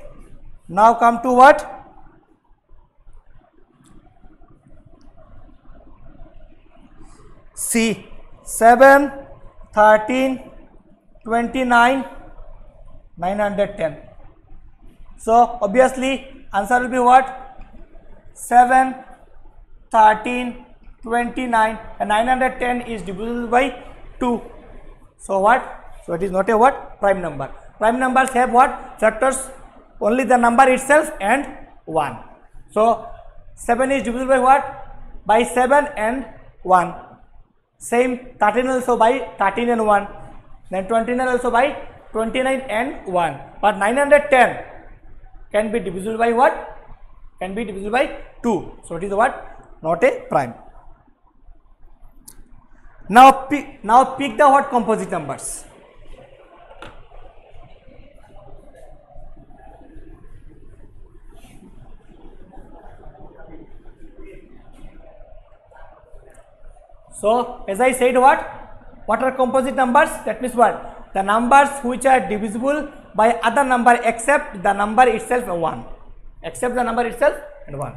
Now come to what? C. 7, 13, 29, 910. So obviously answer will be what? 7, 13, 29 and 910 is divisible by 2. So what? So it is not a what? Prime number. Prime numbers have what? Factors? Only the number itself and 1. So 7 is divisible by what? By 7 and 1. Same 13 also by 13 and 1. Then 29 also by 29 and 1. But 910 can be divisible by what? Can be divisible by 2. So it is what? Not a prime. Now pick the what? Composite numbers. So as I said, what are composite numbers? That means what? The numbers which are divisible by other number except the number itself and 1. Except the number itself and 1.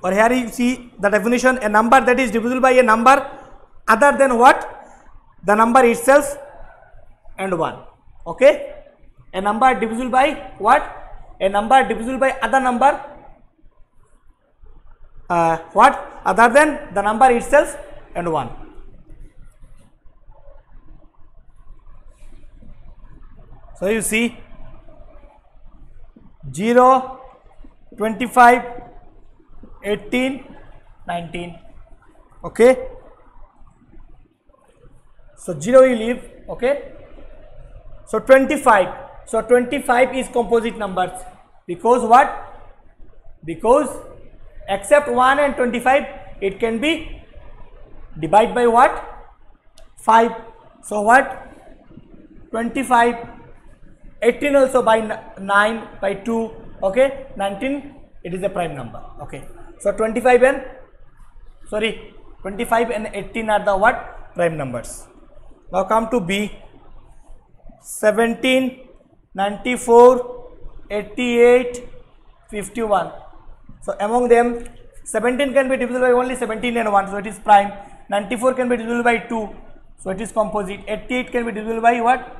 Or here you see the definition: a number that is divisible by a number other than what? The number itself and 1. Okay. A number divisible by what? A number divisible by other number what? Other than the number itself and 1. So you see 0, 25, 18, 19. Okay. So 0 you leave. Okay. So 25. So 25 is composite numbers, because what? Because except 1 and 25 it can be divided by what? 5. So what? 25, 18 also by 9 by 2. Okay. 19 it is a prime number. Okay. So 25 and 18 are the what? Prime numbers. Now come to B. 17, 94, 88, 51. So among them 17 can be divisible by only 17 and 1, so it is prime. 94 can be divisible by 2, so it is composite. 88 can be divisible by what?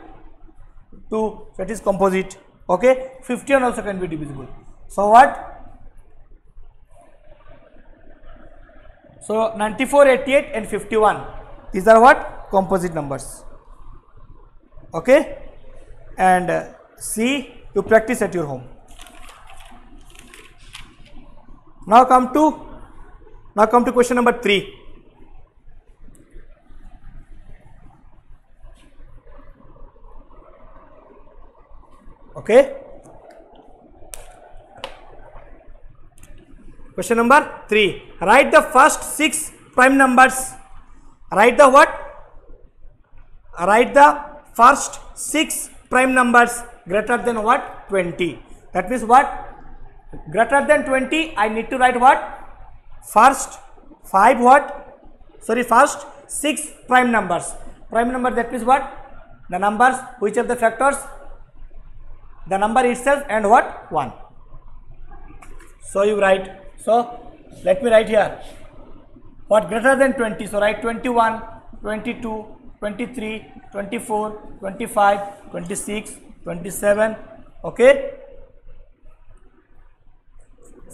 2, so it is composite. Okay. 51 also can be divisible. So what? So 94, 88 and 51, these are what? Composite numbers. Okay. And C, you practice at your home. Now come to question number 3. Okay. Question number 3. Write the first 6 prime numbers. Write the what? Write the first 6 prime numbers greater than what? 20. That means what? Greater than 20, I need to write what? First 5 what? Sorry, first 6 prime numbers. Prime number, that means what? The numbers which have the factors, the number itself and what? 1. So you write. So let me write here. what greater than 20, so write 21, 22, 23, 24, 25, 26, 27. Okay,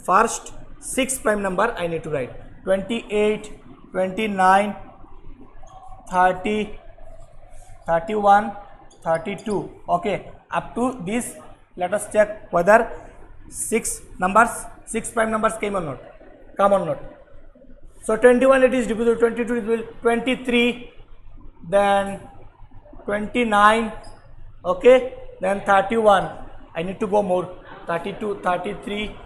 first 6 prime number I need to write 28, 29, 30, 31, 32. Okay, up to this let us check whether 6 prime numbers come or not. So 21 it is divisible, 22 it will 23, then 29, okay, then 31, I need to go more, 32, 33,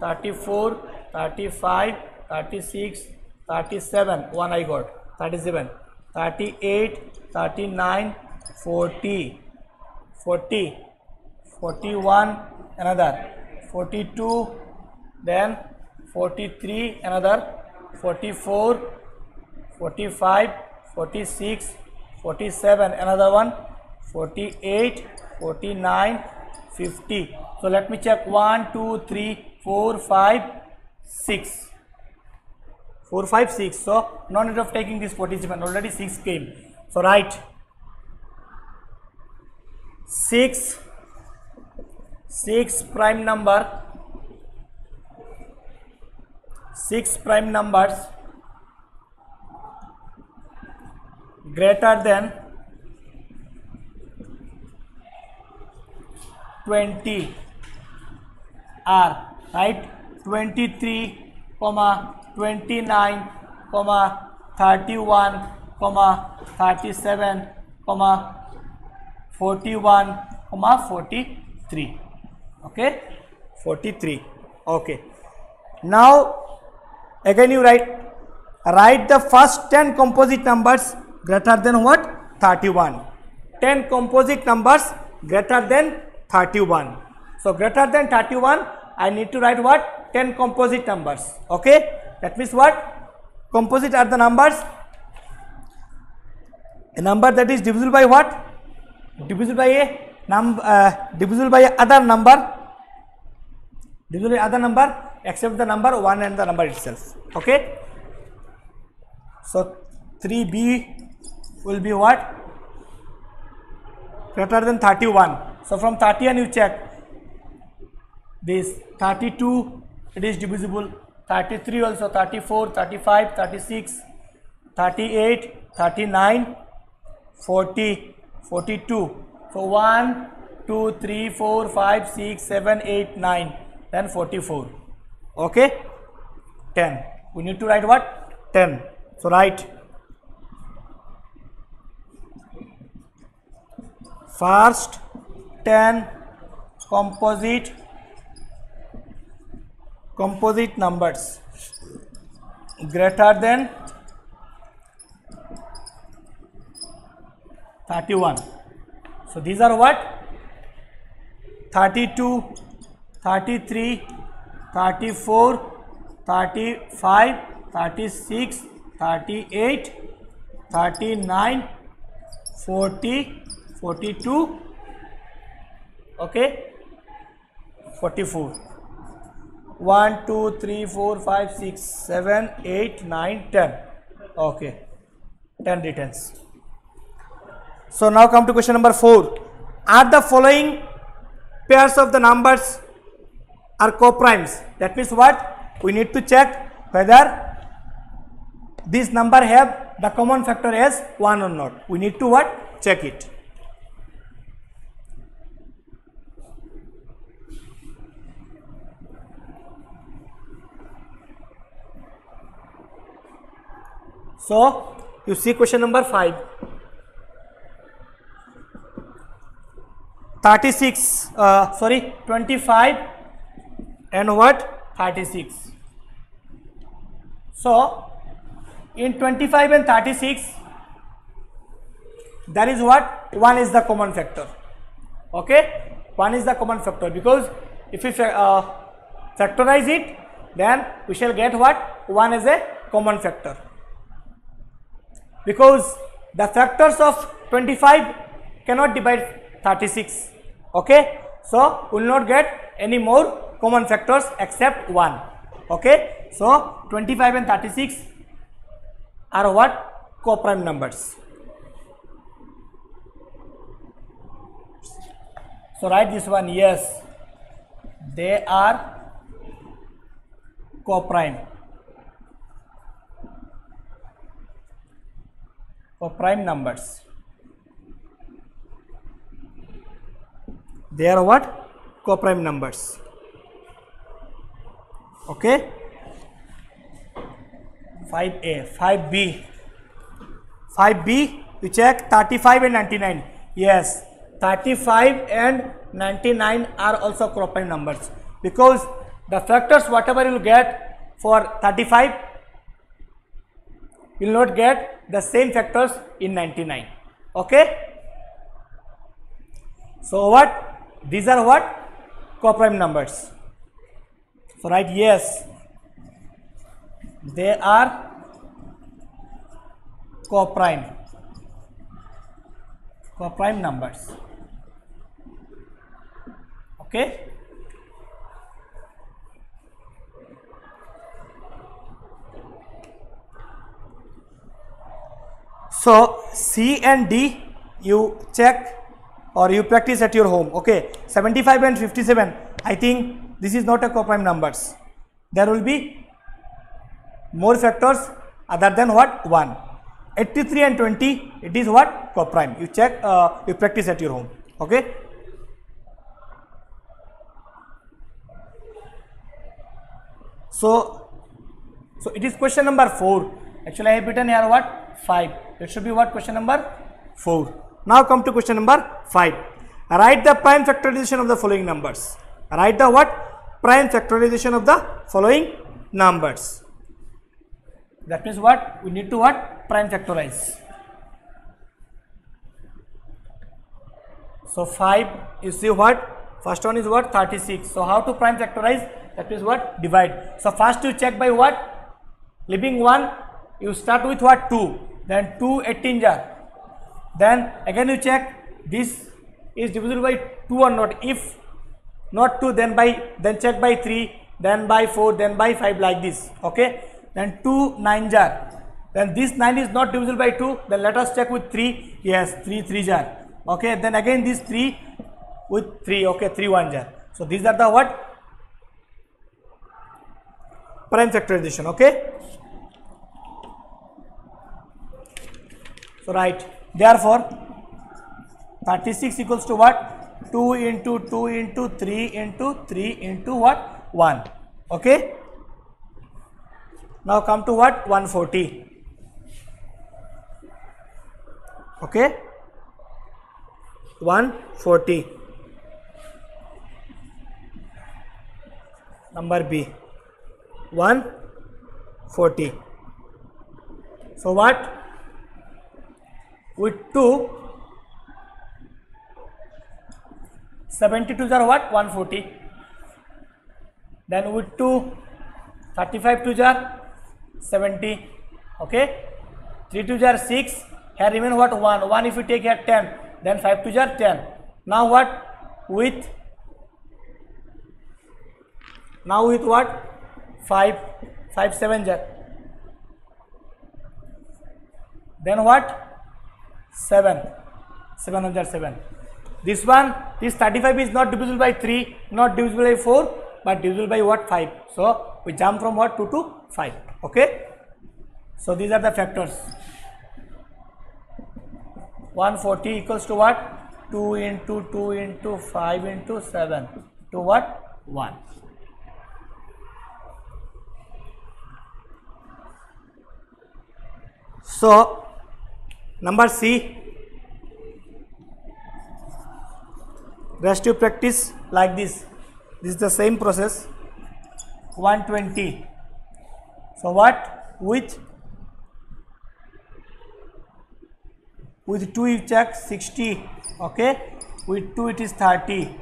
34, 35, 36, 37, one I got, 37, 38, 39, 40, 40, 41, another 42, then 43, another 44, 45, 46, 47, another one 48, 49, 50. So let me check 1, 2, 3, 4, 5, 6. 4, 5, 6. So no need of taking this 47, already 6 came. So write 6 prime number, 6 prime numbers greater than 20 are, right, 23, 29, 31, 37, 41, 43. Okay, 43. Okay, now again you write the first 10 composite numbers greater than what? 31. 10 composite numbers greater than 31. So greater than 31 I need to write what? 10 composite numbers. Okay, that means what? Composite are the numbers, a number that is divisible by what? Divisible by a number, divisible by other number, divisible by other number except the number 1 and the number itself. Okay, so 3b will be what? Greater than 31. So from 31 you check this 32, it is divisible, 33 also, 34, 35, 36, 38, 39, 40, 42. So 1, 2, 3, 4, 5, 6, 7, 8, 9, then 44. Okay, 10. We need to write what? 10. So write first 10 composite numbers greater than 31. So these are what? 32, 33, 34, 35, 36, 38, 39, 40, 42, okay, 44. 1, 2, 3, 4, 5, 6, 7, 8, 9, 10. Okay, 10 returns. So now come to question number 4. Are the following pairs of the numbers are co-primes? That means what? We need to check whether this number have the common factor as 1 or not. We need to what? Check it. So you see question number 5. 25 and what? 36. So in 25 and 36 there is what? 1 is the common factor. Okay, 1 is the common factor, because if we factorize it, then we shall get what? 1 as a common factor, because the factors of 25 cannot divide 36. Okay, so we will not get any more common factors except 1. Okay, so 25 and 36 are what? Co-prime numbers. So write this one. Yes, they are co-prime. Co-prime numbers. They are what? Co-prime numbers. Okay. 5A. 5B. 5B, you check 35 and 99. Yes, 35 and 99 are also co-prime numbers, because the factors whatever you will get for 35, you will not get the same factors in 99. Okay. So what? These are what? Co-prime numbers. So write yes, they are co-prime numbers. Okay. So C and D you check or you practice at your home. Okay. 75 and 57, I think this is not a co-prime numbers. There will be more factors other than what? 1. 83 and 20, it is what? Co-prime. You check, you practice at your home. Okay. So it is question number 4. Actually I have written here what? 5. It should be what? Question number 4. Now come to question number 5. Write the prime factorization of the following numbers. Write the what? Prime factorization of the following numbers. That means what? We need to what? Prime factorize. So 5, you see what? First one is what? 36. So how to prime factorize? That is what? Divide. So first you check by what? Leaving 1, you start with what? 2. Then 2 18 jar. Then again you check this is divisible by 2 or not. If not 2, then check by 3, then by 4, then by 5, like this. Okay. Then 2 9 jar. Then this 9 is not divisible by 2. Then let us check with 3. Yes, 3 3 jar. Okay. Then again this 3 with 3. Okay, 3 1 jar. So these are the what? Prime factorization. Okay. So right. Therefore 36 equals to what? 2 into 2 into 3 into 3 into what? 1. Okay. Now come to what? 140. Okay. 140. Number B. 140. So what? With 2, 72s are what? 140. Then with 2, 35 2s are 70. Okay. 3 2s are 6. Here remain what? 1. 1 if you take here 10. Then 5 2s are 10. Now what? With what? 5 7s are. Then what? 7 700 7. This one, this 35 is not divisible by 3, not divisible by 4, but divisible by what? 5. So we jump from what? 2 to 5. Okay. So these are the factors. 140 equals to what? 2 into 2 into 5 into 7 to what? 1. So number C, rest you practice like this. This is the same process. 120. So what? With 2 you check 60. Okay. With 2 it is 30.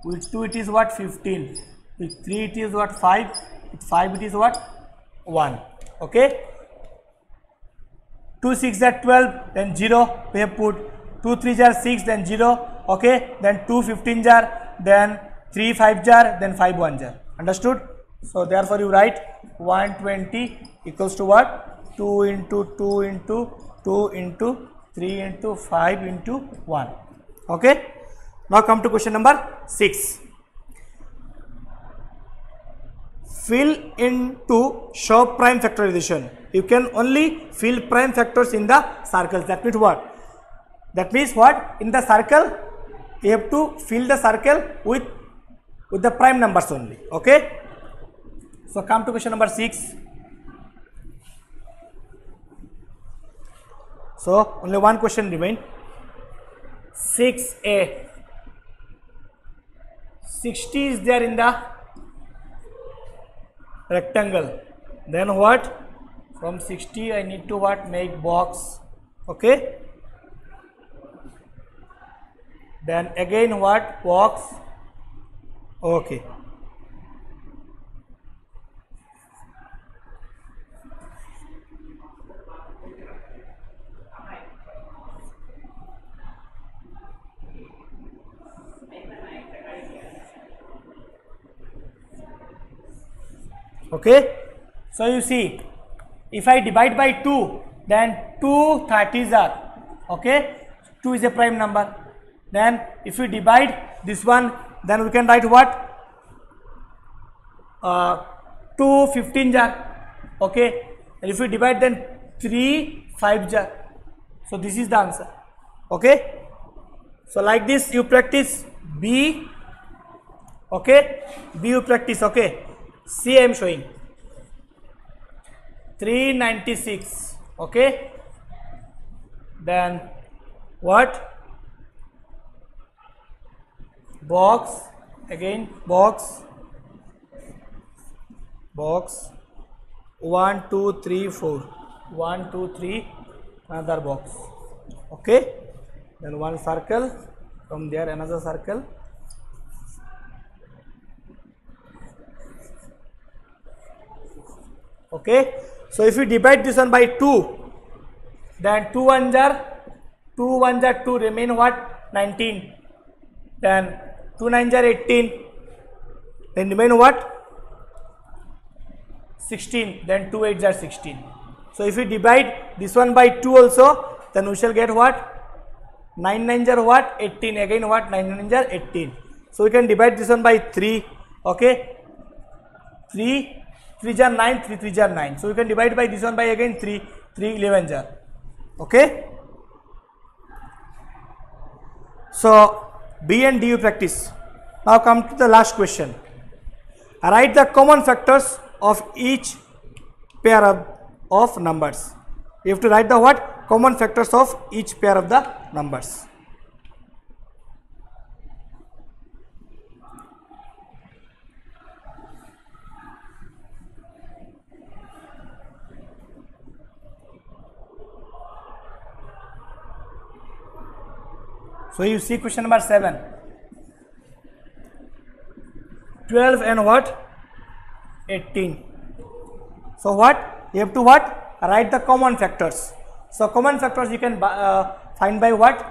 With 2 it is what? 15. With 3 it is what? 5. With 5 it is what? 1. Okay. 2 6 are 12, then 0 we have put. 2 3 are 6, then 0. Okay. Then 2 15 jar, then 3 5 jar, then 5 1 jar. Understood? So therefore you write 120 equals to what? 2 into 2 into 2 into 3 into 5 into 1. Okay. Now come to question number 6. Fill into show prime factorization. You can only fill prime factors in the circles. That means what? That means what? In the circle, you have to fill the circle with the prime numbers only. Okay. So come to question number 6. So only one question remain. 6a. 60 is there in the rectangle. Then what? From 60 I need to what? Make box. Okay. Then again what? Box. Okay. Okay. So you see, if I divide by 2, then 2 30s are, okay, 2 is a prime number. Then if we divide this one, then we can write what? 2 15s are, okay, and if we divide, then 3 5s are. So this is the answer. Okay. So like this you practice B. Okay, B you practice. Okay. C I am showing 396. Okay. Then what? Box, again box, 1 2 3 4, 1 2 3, another box. Okay. Then one circle, from there another circle. Okay. So if we divide this one by 2, then 2 1s are 2, remain what? 19. Then 2 9s are 18. Then remain what? 16. Then 2 8s are 16. So if we divide this one by 2 also, then we shall get what? 9 9s are what? 18. Again what? 9 9s are 18. So we can divide this one by 3. Okay. 3 3s are 9, 3 3s are 9. So we can divide by this one by again 3, 3 11s are. Okay. So B and D you practice. Now come to the last question. Write the common factors of each pair of numbers. You have to write the what? Common factors of each pair of the numbers. So you see question number 7. 12 and what? 18. So what? You have to what? Write the common factors. So common factors you can find by what?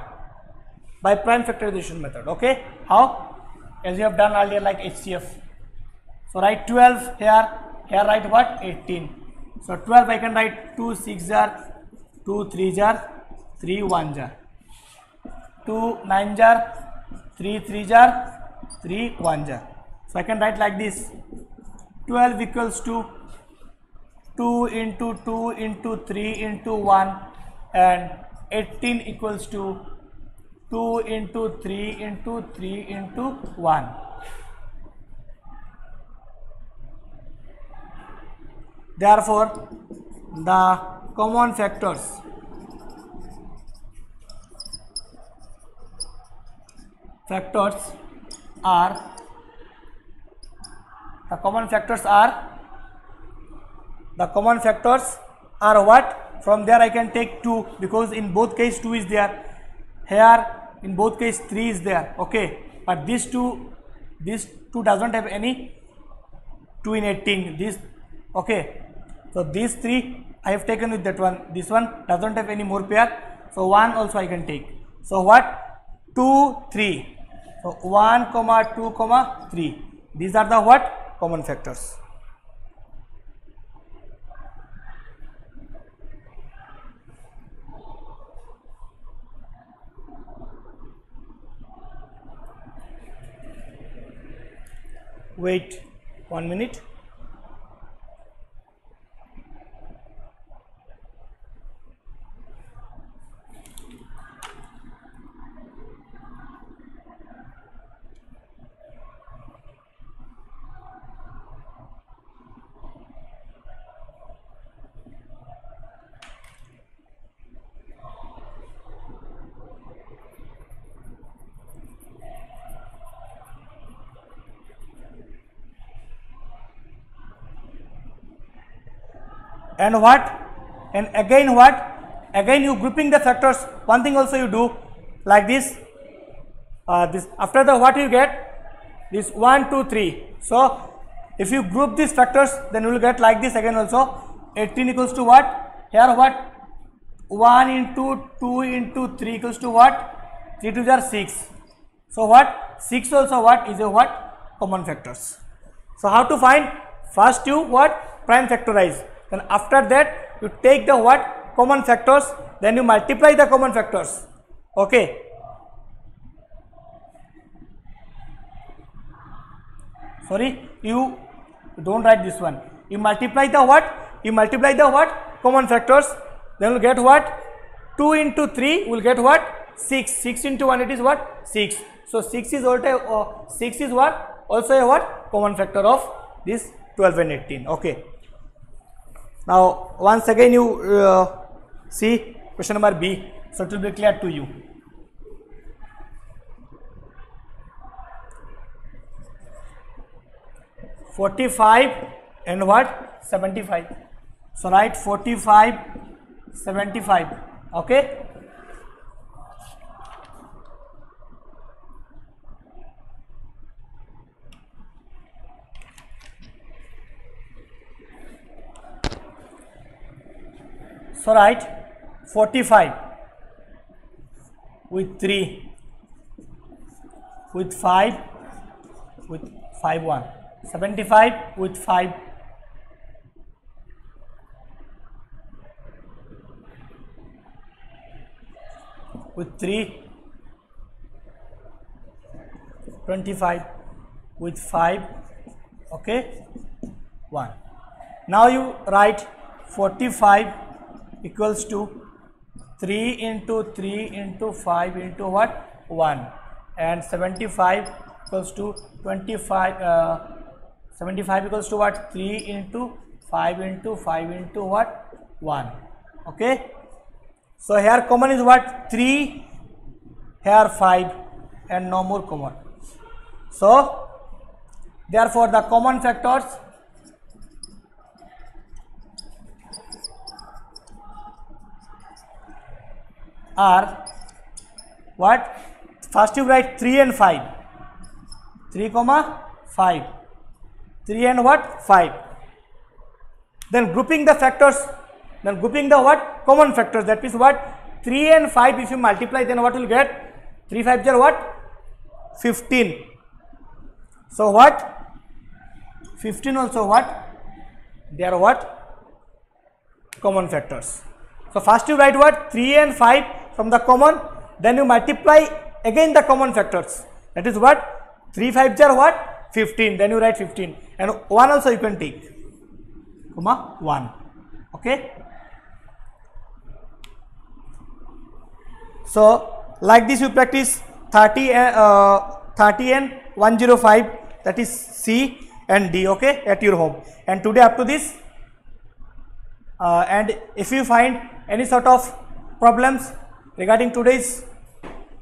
By prime factorization method. Okay. How? As you have done earlier, like HCF. So write 12 here. Here write what? 18. So 12 I can write 2 6 jar, 2 3 jar, 3 1 jar. 2 9 jar, 3 3 jar, 3 1 jar. So I can write like this. 12 equals to 2 into 2 into 3 into 1, and 18 equals to 2 into 3 into 3 into 1. Therefore, the common factors are what? From there I can take 2, because in both case 2 is there. Here in both case 3 is there. Okay, but this 2 doesn't have any 2 in 18. This, okay, so these 3 I have taken with that one. This one doesn't have any more pair, so 1 also I can take. So what? 2 3. So 1 comma 2 comma 3. These are the what? Common factors. wait 1 minute. And what? And again what? Again you grouping the factors. One thing also you do like this. This after the what you get? This 1, 2, 3. So if you group these factors, then you will get like this again also. 18 equals to what? Here what? 1 into 2 into 3 equals to what? 3 2s are 6. So what? 6 also what is a what? Common factors. So how to find? First you what? Prime factorize. Then after that you take the what? Common factors, then you multiply the common factors. Okay. Sorry, you don't write this one. You multiply the what? You multiply the what? Common factors. Then you will get what? 2 into 3 will get what? 6. 6 into 1 it is what? 6. So 6 is also 6 is what? Also a what? Common factor of this 12 and 18. Okay. Now once again you see question number B, so it will be clear to you. (45) and what? 75. So write 45, 75. Okay. So write 45 with 3 with 5 with 5 1, 75 with 5 with 3, 25 with 5, okay, 1. Now you write 45 equals to 3 into 3 into 5 into what? 1, and 75 equals to 25, 75 equals to what? 3 into 5 into 5 into what? 1. Okay. So here common is what? 3, here 5, and no more common. So therefore the common factors are what? First you write 3 and 5, 3 comma 5, 3 and what? 5. Then grouping the factors, then grouping the what? Common factors, that is what? 3 and 5 if you multiply, then what will get? 3 5s are what? 15. So what? 15 also what? They are what? Common factors. So first you write what? 3 and 5 from the common, then you multiply again the common factors, that is what? 3 5s are what? 15, then you write 15, and 1 also you can take, comma 1. Okay. So like this you practice 30 and 105, that is C and D, okay, at your home. And today up to this, and if you find any sort of problems regarding today's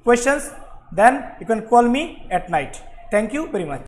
questions, then you can call me at night. Thank you very much.